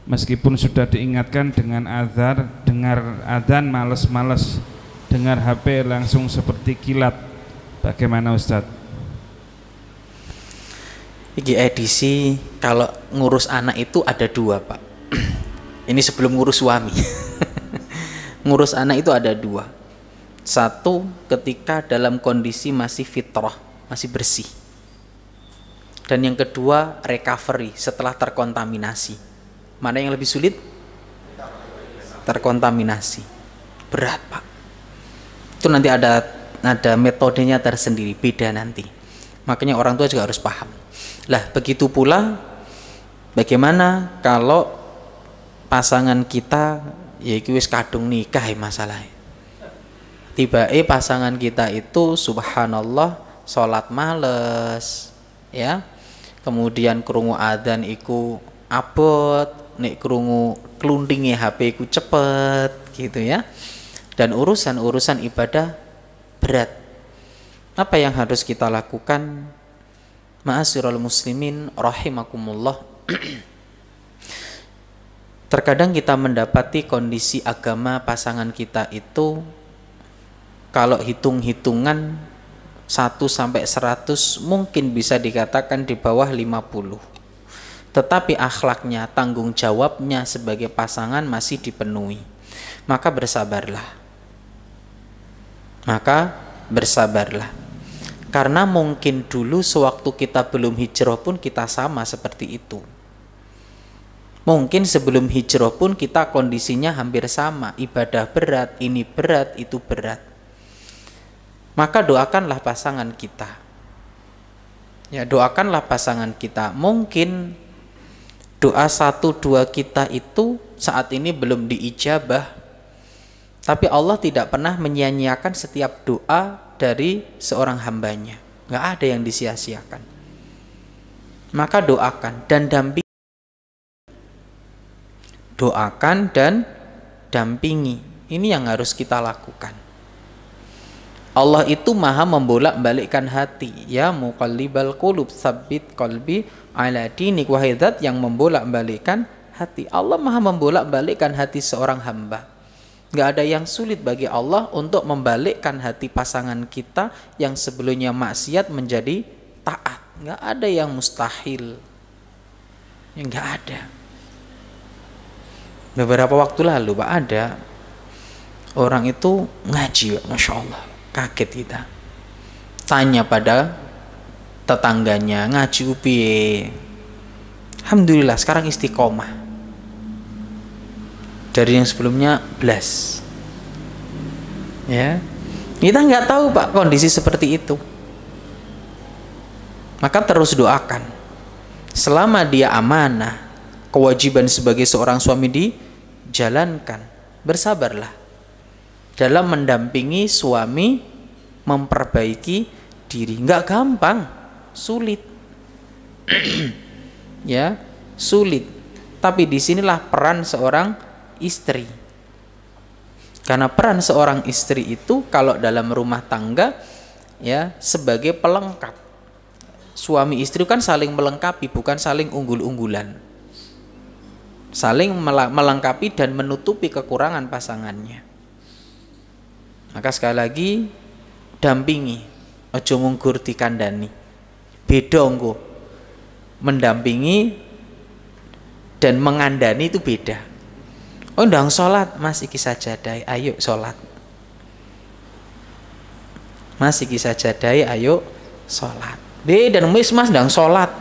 meskipun sudah diingatkan dengan azan, dengar adzan males-males, dengar HP langsung seperti kilat. Bagaimana Ustadz? Iki edisi kalau ngurus anak itu ada dua, Pak. Ini sebelum ngurus suami. Ngurus anak itu ada dua. Satu, ketika dalam kondisi masih fitrah, masih bersih. Dan yang kedua, recovery setelah terkontaminasi. Mana yang lebih sulit? Terkontaminasi. Berat, Pak. Itu nanti ada metodenya tersendiri, beda nanti. Makanya orang tua juga harus paham. Lah, begitu pula bagaimana kalau pasangan kita ya wis kadung nikah masalahnya. Tiba pasangan kita itu subhanallah sholat males, ya. Kemudian krungu adzan iku abot, nek krungu klundinge HP iku cepet gitu ya. Dan urusan ibadah berat. Apa yang harus kita lakukan? Ma'asyiral muslimin rahimakumullah. Terkadang kita mendapati kondisi agama pasangan kita itu kalau hitung-hitungan 1 sampai 100 mungkin bisa dikatakan di bawah 50. Tetapi akhlaknya, tanggung jawabnya sebagai pasangan masih dipenuhi. Maka bersabarlah. Karena mungkin dulu sewaktu kita belum hijrah pun kita sama seperti itu. Mungkin sebelum hijrah pun kita kondisinya hampir sama. Ibadah berat, ini berat, itu berat. Maka doakanlah pasangan kita. Ya, doakanlah pasangan kita. Mungkin doa 1-2 kita itu saat ini belum diijabah. Tapi Allah tidak pernah menyia-nyiakan setiap doa dari seorang hambanya. Nggak ada yang disia-siakan. Maka doakan dan dampingi. Doakan dan dampingi. Ini yang harus kita lakukan. Allah itu maha membolak-balikkan hati. Ya muqallibal qulub tsabbit qalbi ala dinik. Wahai zat yang membolak-balikkan hati. Allah maha membolak-balikkan hati seorang hamba. Nggak ada yang sulit bagi Allah untuk membalikkan hati pasangan kita yang sebelumnya maksiat menjadi taat. Nggak ada yang mustahil. Ya, nggak ada. Beberapa waktu lalu Pak, ada orang itu ngaji, Masya Allah, kaget kita. Tanya pada tetangganya, ngaji upiye? Alhamdulillah sekarang istiqomah. Dari yang sebelumnya belas. Ya, kita nggak tahu Pak kondisi seperti itu. Maka terus doakan. Selama dia amanah, kewajiban sebagai seorang suami dijalankan, bersabarlah dalam mendampingi suami memperbaiki diri. Nggak gampang, sulit. Ya, sulit. Tapi disinilah peran seorang istri. Karena peran seorang istri itu kalau dalam rumah tangga ya sebagai pelengkap. Suami istri kan saling melengkapi, bukan saling unggul-unggulan. Saling melengkapi dan menutupi kekurangan pasangannya. Maka sekali lagi dampingi, aja mungkur dikandani. Beda engko. Mendampingi dan mengandani itu beda. Oh ndang sholat, Mas iki sajadai, ayo sholat. Mas iki sajadai, ayo sholat. Beda, Mas ndang sholat.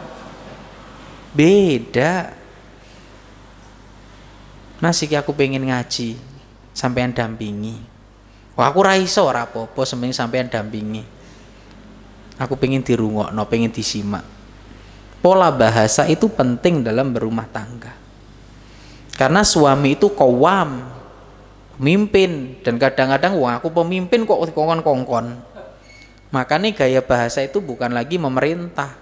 Beda. Mas iki aku pengen ngaji, sampean dampingi. Wah aku ra iso ora apa-apa semeng sampean dampingi. Aku pengen dirungokno, pengen disimak. Pola bahasa itu penting dalam berumah tangga. Karena suami itu qawwam, mimpin, dan kadang-kadang wah aku pemimpin kok kongkon-kongkon. Makanya gaya bahasa itu bukan lagi memerintah.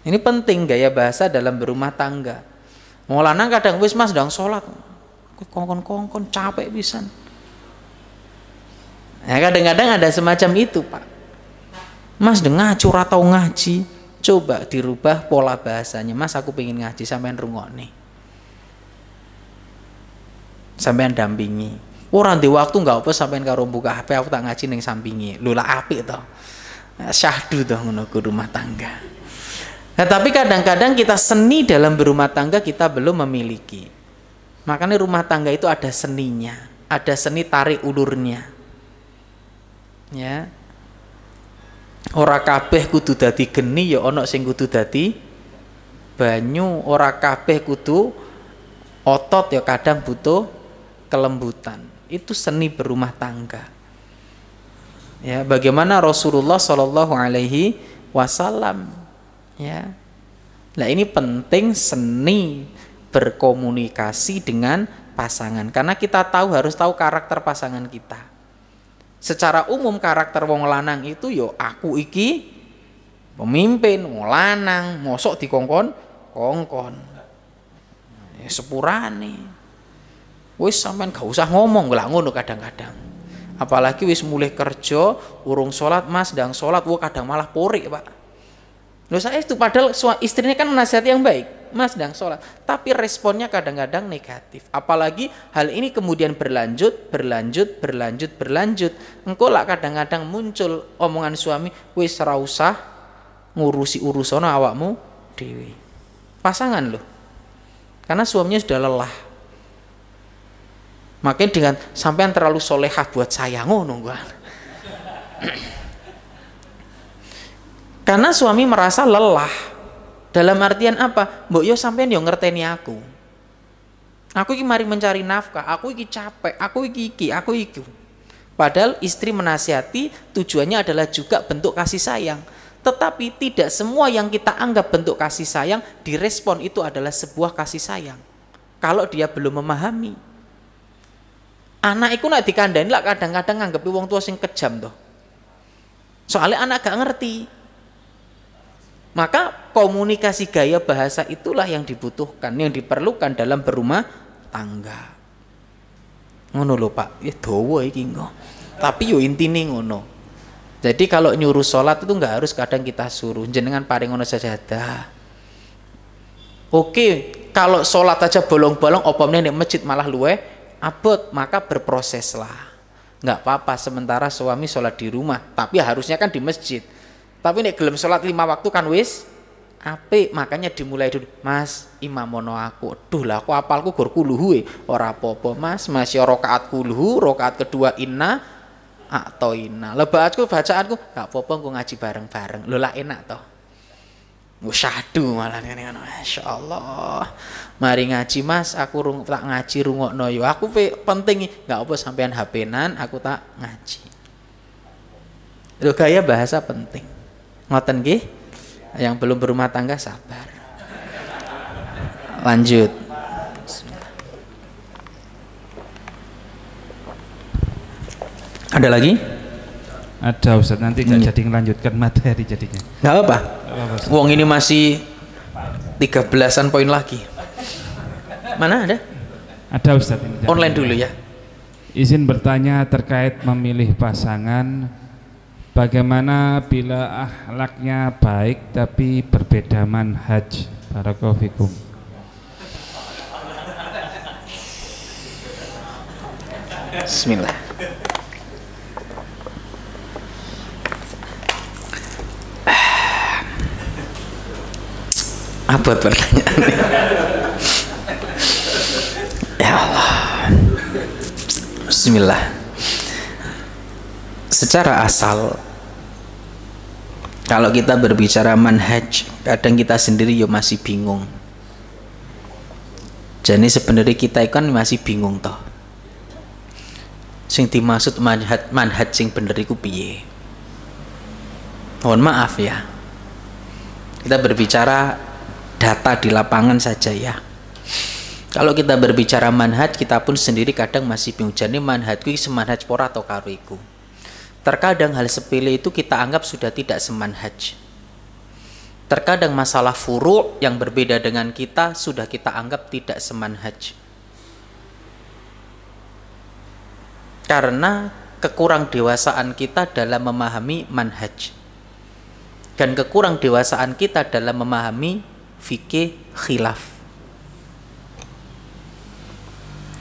Ini penting gaya bahasa dalam berumah tangga. Mau lanang kadang wis Mas ndang salat. Kongkon-kongkon capek pisan. Nah, kadang-kadang ada semacam itu, Pak. Mas ngaji ora tau ngaji. Coba dirubah pola bahasanya. Mas aku pengen ngaji sampean rungokne. sampean dampingi. Ora ndek waktu enggak apa sampean karo buka HP aku tak ngaji ning sampingi. Lho lah apik to. Syahdu to ngono ku rumah tangga. Nah, tapi kadang-kadang kita seni dalam berumah tangga kita belum memiliki. Makanya rumah tangga itu ada seninya, ada seni tarik ulurnya. Ya. Ora kabeh kudu dadi geni ya ana sing kudu dadi banyu, ora kabeh kudu otot ya kadang butuh kelembutan. Itu seni berumah tangga. Ya, bagaimana Rasulullah Shallallahu Alaihi Wasallam. Ya, nah ini penting seni berkomunikasi dengan pasangan. Karena kita harus tahu karakter pasangan kita. Secara umum karakter wong lanang itu yo aku iki pemimpin, wong lanang, mosok dikongkon. Ya, sepurane. Wis sampean gak usah ngomong lah ngono kadang-kadang. Apalagi wis mulai kerja, urung sholat mas, ndang sholat, wah kadang malah porik pak. Loh saya itu padahal istrinya kan nasihat yang baik, mas ndang sholat, tapi responnya kadang-kadang negatif. Apalagi hal ini kemudian berlanjut. Engko lah kadang-kadang muncul omongan suami, wis ora usah ngurusi urusan awakmu dewi. Pasangan loh, karena suaminya sudah lelah. Makanya dengan sampean terlalu solehah buat saya ngono gua. Karena suami merasa lelah. Dalam artian apa? Mbok yo sampean yo ngerteni aku. Aku iki mari mencari nafkah, aku iki capek, aku iki. Padahal istri menasihati tujuannya adalah juga bentuk kasih sayang. Tetapi tidak semua yang kita anggap bentuk kasih sayang direspon itu adalah sebuah kasih sayang. Kalau dia belum memahami. Anak iku nek dikandani lah kadang-kadang nganggepi wong tua sing kejam toh. Soalnya anak gak ngerti. Maka komunikasi gaya bahasa itulah yang dibutuhkan, yang diperlukan dalam berumah tangga. Ngono lho Pak, ya dawa iki engko. Tapi yo intine ngono. Jadi kalau nyuruh sholat itu nggak harus kadang kita suruh, jenengan paring ngono sajadah. Oke, kalau sholat aja bolong-bolong, opomnya di masjid malah luwe abot, maka berproseslah. Nggak apa-apa sementara suami sholat di rumah, tapi harusnya kan di masjid. Tapi nek gelem sholat 5 waktu kan wis apik, makanya dimulai dulu. Mas, imam mono aku. Duh lah aku apalku gur kuluhu ora apa-apa, Mas. Masih rakaat kuluhu, rakaat kedua inna atau inna. Lebaatku bacaanku gak apa-apa aku ngaji bareng-bareng. Lho lah enak toh. Syahdu malah ngene ngono. Masyaallah. Mari ngaji Mas, aku tak ngaji rungokno yo. Aku penting gak apa sampean HP-nan, aku tak ngaji. Lho gaya bahasa penting. Ngoten nggih? Yang belum berumah tangga sabar. Lanjut. Ada lagi? Ada Ustaz, nanti nggak jadi melanjutkan materi jadinya. Nggak apa? Wong ini masih 13-an poin lagi. Mana ada? Ada Ustaz ini. Online dulu ya. Izin bertanya terkait memilih pasangan. Bagaimana bila akhlaknya baik tapi berbeda manhaj? Barakallahu fikum. Bismillah. Apa pertanyaannya? Ya Allah. Bismillah. Secara asal kalau kita berbicara manhaj, kadang kita sendiri yo masih bingung. Jadi sebenarnya kita kan masih bingung toh. Sing dimaksud manhaj sing bener iku piye? Mohon maaf ya. Kita berbicara data di lapangan saja ya. Kalau kita berbicara manhaj, kita pun sendiri kadang masih bingung. Jadi manhajku semanhaj pora atau karo iku. Terkadang hal sepele itu kita anggap sudah tidak semanhaj. Terkadang masalah furu' yang berbeda dengan kita sudah kita anggap tidak semanhaj. Karena kekurang dewasaan kita dalam memahami manhaj. Dan kekurang dewasaan kita dalam memahami fikih khilaf.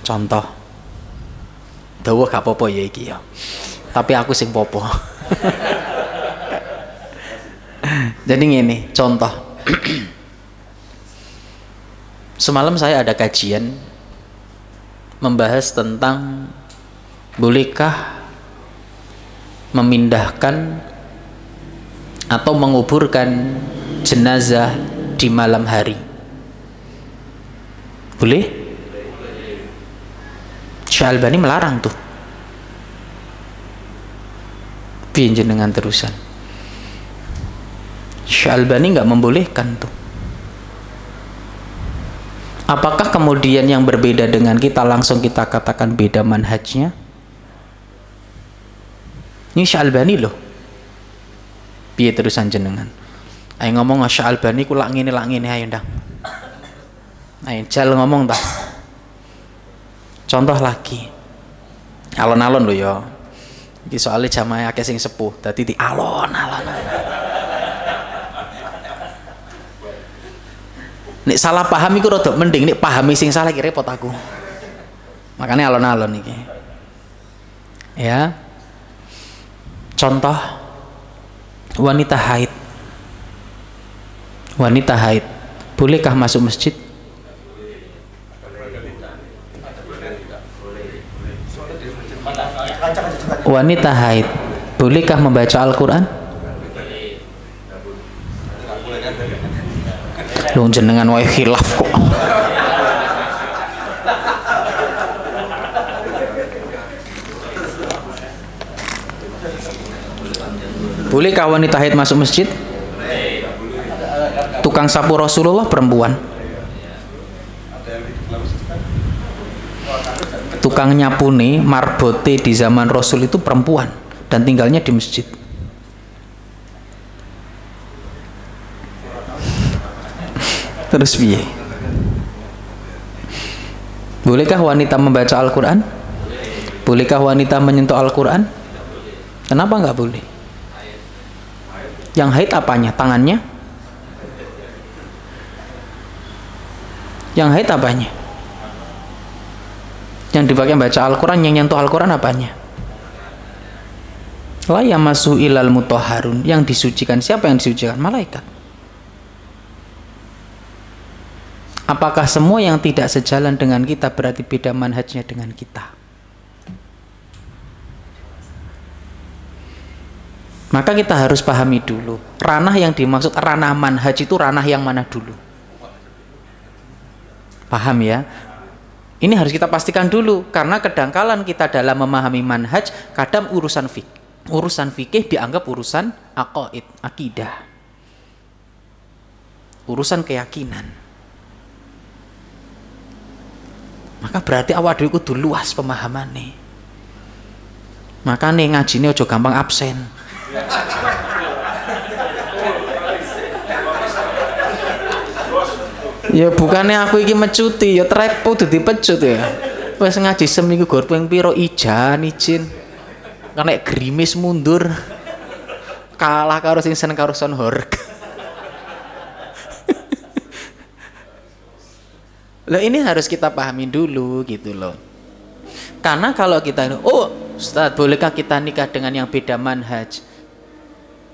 Contoh, Dawa gak apa-apa ya iki ya. Tapi aku sing popo. Jadi ngene, contoh. Semalam saya ada kajian membahas tentang bolehkah memindahkan atau menguburkan jenazah di malam hari. Boleh? Syalbani melarang tuh. Piye jenengan terusan? Syalbani nggak membolehkan tuh. Apakah kemudian yang berbeda dengan kita langsung kita katakan beda manhajnya? Ini Syalbani loh. Piye terusan jenengan? Ayo ngomong Syalbani ku lak ngene ayo ndang. Ayo jal ngomong ta. Contoh lagi. Alon-alon lho ya. Iki soalnya jamaah akeh sing sepuh, dadi di alon-alon. Nek salah paham iku rada mending, nek pahami sing salah iki repot aku. Makanya alon-alon iki. Ya. Contoh wanita haid. Wanita haid bolehkah masuk masjid? Wanita haid bolehkah membaca Al-Quran? Lu jenengan wae khilaf kok. Bolehkah wanita haid masuk masjid? Tukang sapu Rasulullah perempuan. Tukang nyapune marbote di zaman Rasul itu perempuan dan tinggalnya di masjid. Terus piye? Bolehkah wanita membaca Al-Quran? Bolehkah wanita menyentuh Al-Quran? Kenapa nggak boleh? Yang haid apanya? Tangannya? Yang haid apanya? Yang dipakai baca Al-Quran, yang nyentuh Al-Quran apanya? La yamassu ilal mutahharun. Yang disucikan, siapa yang disucikan? Malaikat. Apakah semua yang tidak sejalan dengan kita berarti beda manhajnya dengan kita? Maka kita harus pahami dulu, ranah yang dimaksud ranah manhaj itu ranah yang mana dulu? Paham ya? Ini harus kita pastikan dulu, karena kedangkalan kita dalam memahami manhaj, kadang urusan fikih dianggap urusan aqaid, akidah, urusan keyakinan. Maka berarti awak dhewe kudu luas pemahamannya. Makanya ngajine ojo gampang absen. Ya bukannya aku iki mecuti, ya trepo udah dipecut ya. Wes ngaji seminggu gor ping piro izin. Karena gerimis mundur. Kalah karo sing seneng karo son horg. Lah ini harus kita pahami dulu gitu loh. Karena kalau kita Ustaz, bolehkah kita nikah dengan yang beda manhaj?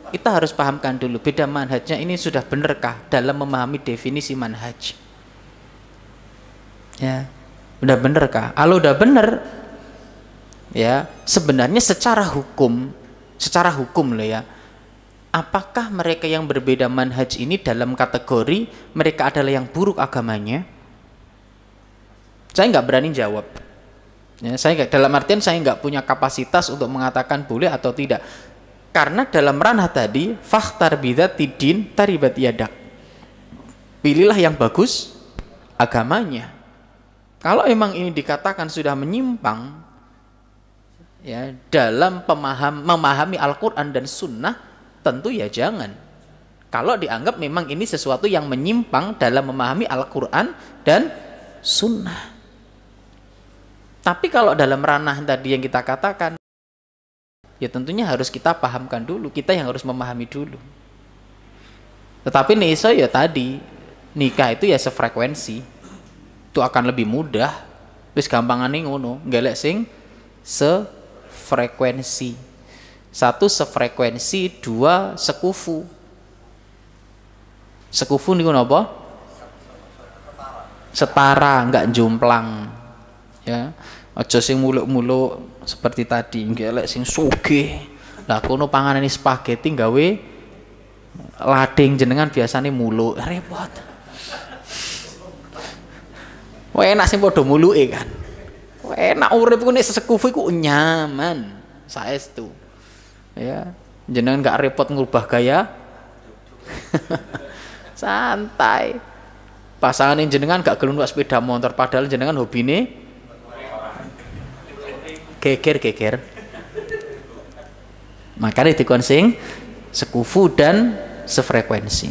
Kita harus pahamkan dulu beda manhajnya ini sudah benarkah dalam memahami definisi manhaj? Ya, udah benarkah? Kalau udah benar, ya sebenarnya secara hukum loh ya, apakah mereka yang berbeda manhaj ini dalam kategori mereka adalah yang buruk agamanya? Saya nggak berani jawab. Ya, dalam artian saya nggak punya kapasitas untuk mengatakan boleh atau tidak. Karena dalam ranah tadi fakhtar bidzati din taribat yadak. Pilihlah yang bagus agamanya. Kalau memang ini dikatakan sudah menyimpang ya dalam memahami Al-Qur'an dan Sunnah, tentu ya jangan. Kalau dianggap memang ini sesuatu yang menyimpang dalam memahami Al-Qur'an dan Sunnah. Tapi kalau dalam ranah tadi yang kita katakan, ya tentunya harus kita pahamkan dulu, kita yang harus memahami dulu. Tetapi nih iso ya tadi, nikah itu ya sefrekuensi, itu akan lebih mudah. Wis gampangane ngono, ngelek sing sefrekuensi. Satu sefrekuensi, dua sekufu. Sekufu niku napa? Setara, enggak jomplang. Ya. Aja sing muluk-muluk seperti tadi, ngelek sing sugih. Lah kono panganane spaghetti gawe lading jenengan biasane muluk, repot. Wah enak sing padha muluke kan. Wah enak urip ku nek sekufu iku nyaman, saestu. Ya, jenengan gak repot ngubah gaya. Santai. Pasangan jenengan gak gelem numpak sepeda motor padahal jenengan hobine geger-geger. Makanya dikon sing sekufu dan sefrekuensi.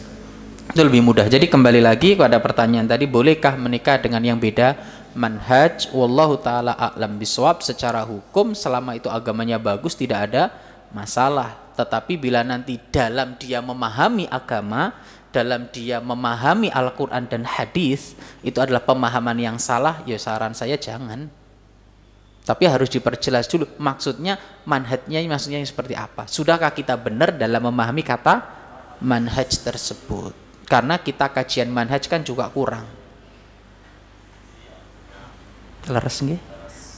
Itu lebih mudah. Jadi kembali lagi pada pertanyaan tadi, bolehkah menikah dengan yang beda manhaj? Wallahu taala a'lam bisawab. Secara hukum selama itu agamanya bagus tidak ada masalah. Tetapi bila nanti dalam dia memahami agama, dalam dia memahami Al-Quran dan hadis itu adalah pemahaman yang salah, ya saran saya jangan. Tapi harus diperjelas dulu maksudnya manhajnya, maksudnya yang seperti apa. Sudahkah kita benar dalam memahami kata manhaj tersebut? Karena kita kajian manhaj kan juga kurang. Leres nggih?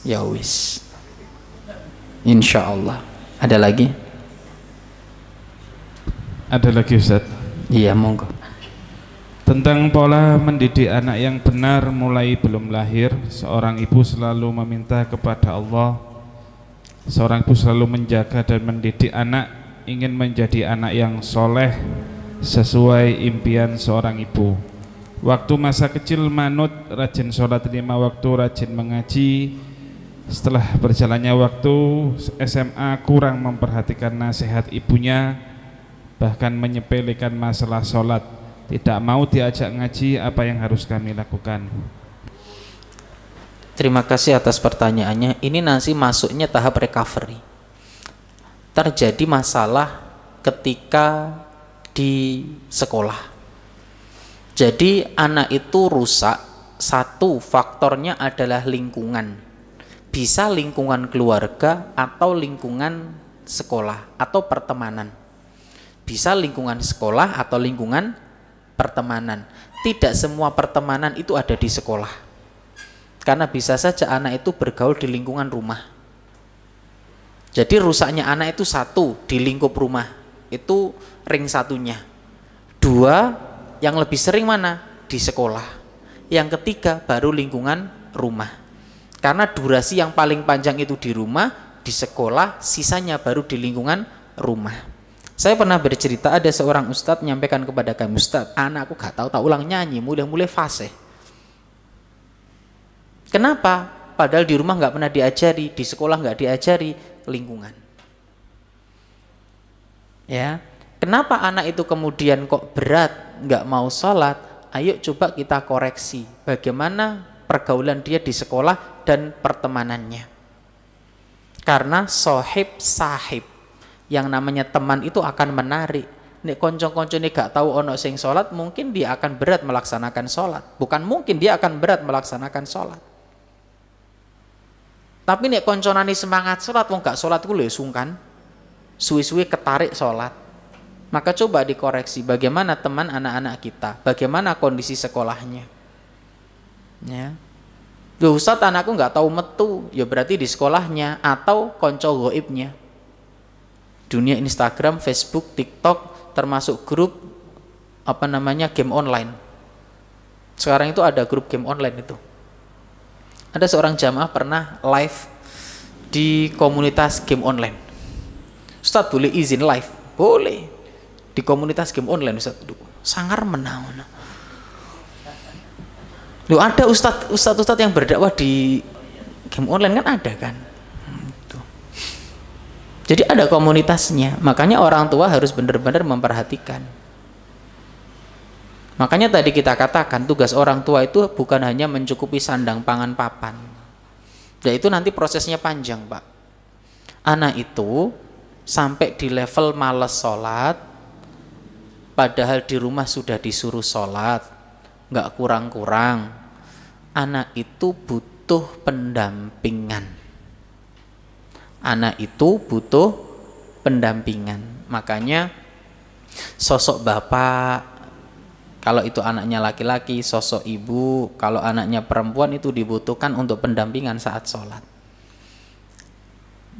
Ya wis. Insyaallah. Ada lagi? Ada lagi Ustaz. Iya, monggo. Tentang pola mendidik anak yang benar mulai belum lahir, seorang ibu selalu meminta kepada Allah. Seorang ibu selalu menjaga dan mendidik anak, ingin menjadi anak yang soleh sesuai impian seorang ibu. Waktu masa kecil manut, rajin sholat 5 waktu, rajin mengaji. Setelah berjalannya waktu SMA kurang memperhatikan nasihat ibunya, bahkan menyepelekan masalah sholat, tidak mau diajak ngaji. Apa yang harus kami lakukan? Terima kasih atas pertanyaannya. Ini nanti masuknya tahap recovery. Terjadi masalah ketika di sekolah. Jadi anak itu rusak. Satu faktornya adalah lingkungan. Bisa lingkungan keluarga atau lingkungan sekolah atau pertemanan. Bisa lingkungan sekolah atau lingkungan pertemanan. Tidak semua pertemanan itu ada di sekolah. Karena bisa saja anak itu bergaul di lingkungan rumah. Jadi rusaknya anak itu satu, di lingkup rumah. Itu ring satunya. Dua, yang lebih sering mana? Di sekolah. Yang ketiga baru lingkungan rumah. Karena durasi yang paling panjang itu di rumah, di sekolah, sisanya baru di lingkungan rumah. Saya pernah bercerita, ada seorang ustadz menyampaikan kepada kami, Ustadz, anakku gak tahu tak ulang nyanyi, mulai fase. Kenapa? Padahal di rumah gak pernah diajari, di sekolah gak diajari, lingkungan. Ya, kenapa anak itu kemudian kok berat, gak mau sholat? Ayo coba kita koreksi, bagaimana pergaulan dia di sekolah dan pertemanannya. Karena sohib sahib, yang namanya teman itu akan menarik. Nek konco-konco ini gak tahu ono sing sholat, mungkin dia akan berat melaksanakan sholat. Bukan mungkin, dia akan berat melaksanakan sholat. Tapi nek konconani semangat sholat, wong gak sholat ku lho sungkan, suwi-suwi ketarik sholat. Maka coba dikoreksi bagaimana teman anak-anak kita, bagaimana kondisi sekolahnya. Ya. Loh Ustadz, anakku gak tahu metu, ya berarti di sekolahnya atau konco goibnya. Dunia Instagram, Facebook, TikTok, termasuk grup game online. Sekarang itu ada grup game online itu. Ada seorang jamaah pernah live di komunitas game online. Ustadz boleh izin live? Boleh. Di komunitas game online Ustadz. Sangar menawan. Loh ada ustadz yang berdakwah di game online kan ada kan? Jadi ada komunitasnya, makanya orang tua harus benar-benar memperhatikan. Makanya tadi kita katakan tugas orang tua itu bukan hanya mencukupi sandang pangan papan. Ya itu nanti prosesnya panjang Pak. Anak itu sampai di level malas sholat, padahal di rumah sudah disuruh sholat, nggak kurang-kurang. Anak itu butuh pendampingan. Anak itu butuh pendampingan. Makanya sosok bapak kalau itu anaknya laki-laki, sosok ibu kalau anaknya perempuan itu dibutuhkan untuk pendampingan saat sholat.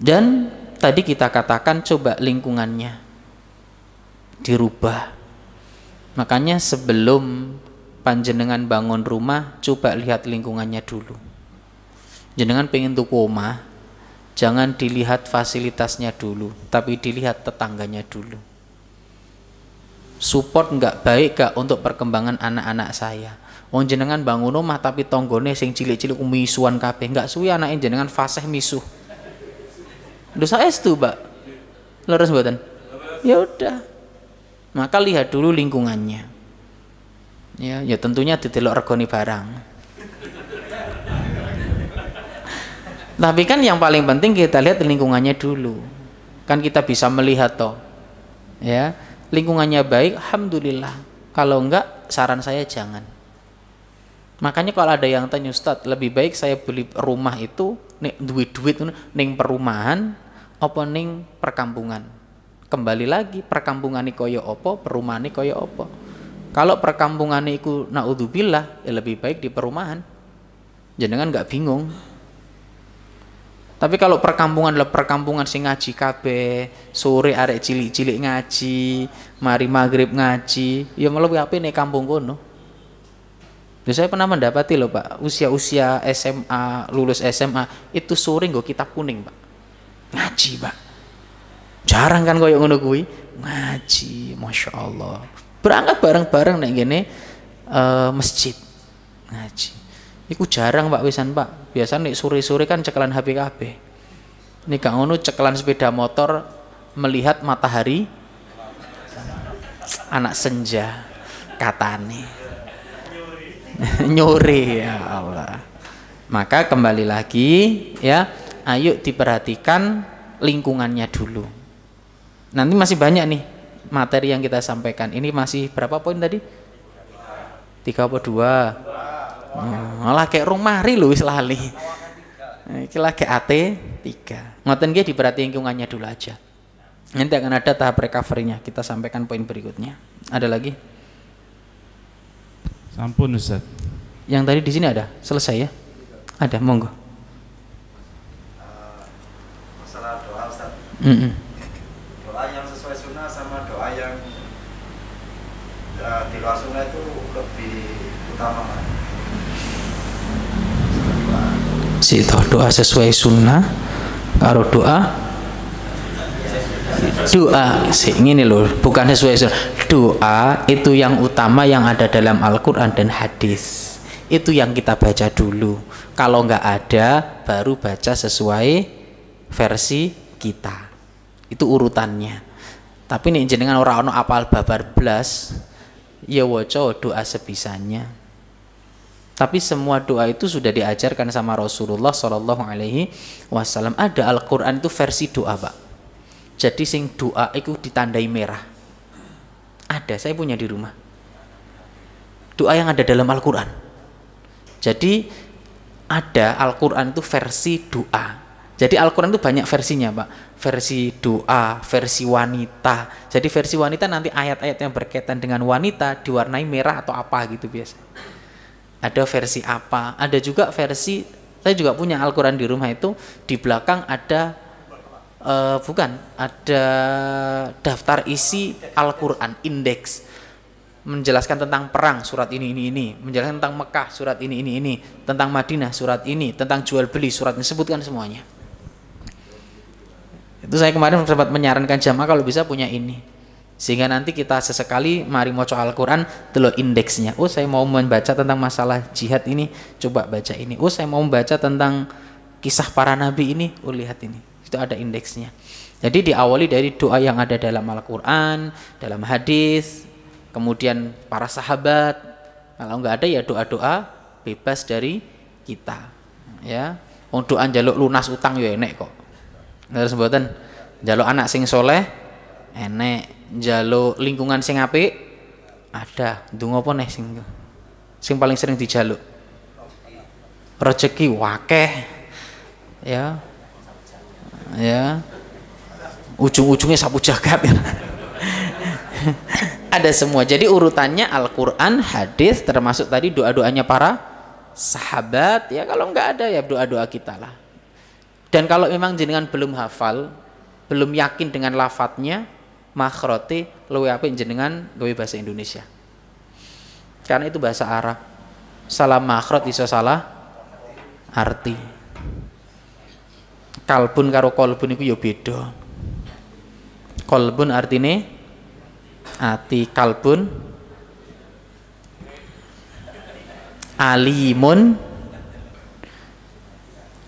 Dan tadi kita katakan coba lingkungannya dirubah. Makanya sebelum panjenengan bangun rumah, coba lihat lingkungannya dulu. Jenengan pengen tuku omah, jangan dilihat fasilitasnya dulu, tapi dilihat tetangganya dulu. Support nggak baik gak untuk perkembangan anak-anak saya. Wong jenengan bangun omah tapi tonggone sing cilik-cilik misuan kabeh, nggak suwi anake jenengan fasih misuh. Dosa estu, Mbak. Leres mboten? Ya udah. Maka lihat dulu lingkungannya. Ya tentunya didelok regane barang. Tapi kan yang paling penting kita lihat lingkungannya dulu. Kan kita bisa melihat toh. Ya, lingkungannya baik, alhamdulillah. Kalau enggak, saran saya jangan. Makanya kalau ada yang tanya, Ustadz, lebih baik saya beli rumah itu nek duit-duit ning perumahan apa ning perkampungan. Kembali lagi, perkampungan ini kaya apa, perumahan ini kaya apa. Kalau perkampungan itu naudzubillah, ya lebih baik di perumahan. Jenengan nggak bingung. Tapi kalau perkampungan adalah perkampungan sing ngaji kabeh, sore arek cilik-cilik ngaji, mari maghrib ngaji, ya malah apa nek kampung kono. Saya pernah mendapati loh Pak, usia-usia SMA, lulus SMA itu sore nggo kitab kuning Pak, ngaji Pak. Jarang kan koyo ngono kuwi, ngaji, masya Allah. Berangkat bareng-bareng nek ngene masjid ngaji. Iku jarang Pak wisan Pak. Biasanya nek sore-sore kan cekelan HP kabeh. Nek gak ngono cekelan sepeda motor melihat matahari anak senja katane. Nyuri ya Allah. Maka kembali lagi ya, ayo diperhatikan lingkungannya dulu. Nanti masih banyak nih materi yang kita sampaikan. Ini masih berapa poin tadi? 32. Malah kayak rumah ri lho wis lali. Iki lagi AT 3. Ngoten nggih diperhati lingkungannya dulu aja. Nanti akan ada tahap recovery-nya. Kita sampaikan poin berikutnya. Ada lagi? Sampun Ustaz. Yang tadi di sini ada? Selesai ya? Ada, monggo. Masalah doa Ustaz. Doa yang sesuai sunnah sama doa yang di luar sunnah itu lebih utama mana? Si doa sesuai sunnah karo doa ini loh, bukan sesuai sunnah. Doa itu yang utama yang ada dalam Al-Quran dan hadis. Itu yang kita baca dulu. Kalau nggak ada, baru baca sesuai versi kita. Itu urutannya. Tapi nih jenengan ora ono apal babar blas, ya waca doa sebisanya. Tapi semua doa itu sudah diajarkan sama Rasulullah Shallallahu Alaihi Wasallam. Ada Al-Quran itu versi doa Pak. Jadi sing doa itu ditandai merah. Ada, saya punya di rumah. Doa yang ada dalam Al-Quran. Jadi ada Al-Quran itu versi doa. Jadi Al-Quran itu banyak versinya Pak. Versi doa, versi wanita. Jadi versi wanita nanti ayat-ayat yang berkaitan dengan wanita diwarnai merah atau apa gitu biasa. Ada versi apa, ada juga versi, saya juga punya Al-Quran di rumah itu, di belakang ada ada daftar isi Al-Quran, indeks, menjelaskan tentang perang surat ini, menjelaskan tentang Mekah surat ini, tentang Madinah surat ini, tentang jual beli surat ini, sebutkan semuanya. Itu saya kemarin sempat menyarankan jamaah kalau bisa punya ini, sehingga nanti kita sesekali mari maca Al-Quran delok indeksnya. Oh saya mau membaca tentang masalah jihad ini, coba baca ini. Oh saya mau membaca tentang kisah para nabi ini, oh lihat ini. Itu ada indeksnya. Jadi diawali dari doa yang ada dalam Al-Quran, dalam hadis, kemudian para sahabat. Kalau nggak ada ya doa-doa bebas dari kita. Ya, wong doa njaluk lunas utang ya enek kok. Terus mboten njaluk anak sing soleh enek, njaluk lingkungan sing apik ada. Ndonga apa neh sing paling sering dijaluk? Rezeki wakeh. Ya. ya. Ujung-ujungnya sapu jagat ya. Ada semua. Jadi urutannya Al-Qur'an, hadis, termasuk tadi doa-doanya para sahabat ya. Kalau enggak ada ya doa-doa kita lah. Dan kalau memang jenengan belum hafal, belum yakin dengan lafadznya, makhrote luwih apik jenengan gawe bahasa Indonesia. Karena itu bahasa Arab. Salah makhrot iso salah arti. Kalbun karo kolbun iku ya beda. Kolbun artine ati, kalbun alimun,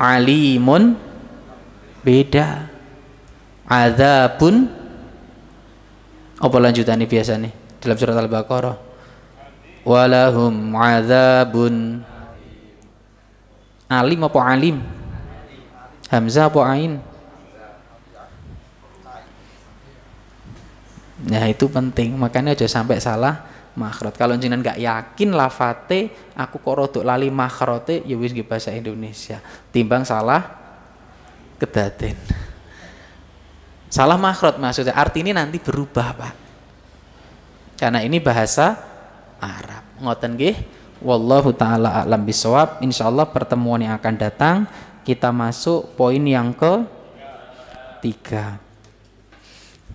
alimun beda. Adzabun apa lanjutannya biasa nih dalam surat Al-Baqarah? Walahum adzabun. Alim apa alim? Hamzah apa ain? Nah itu penting, makanya aja sampai salah makhraj. Kalau jenengan nggak yakin lafate, aku kok rodok lali makhrote, ya wis nggih bahasa Indonesia. Timbang salah kedaden. Salah makhraj maksudnya artinya nanti berubah, Pak. Karena ini bahasa Arab. Ngoten nggih. Wallahu taala a'lam bishawab. Insyaallah pertemuan yang akan datang kita masuk poin yang ke-3.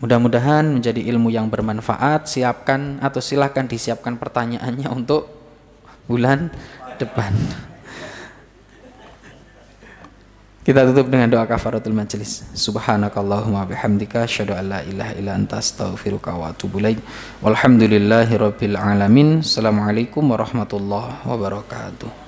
Mudah-mudahan menjadi ilmu yang bermanfaat. Siapkan atau silahkan disiapkan pertanyaannya untuk bulan depan. Kita tutup dengan doa kafaratul majelis. Subhanakallahumma bihamdika asyhadu an la ilaha illa anta astaghfiruka wa atubu ilaik. Walhamdulillahirabbil alamin. Assalamualaikum warahmatullahi wabarakatuh.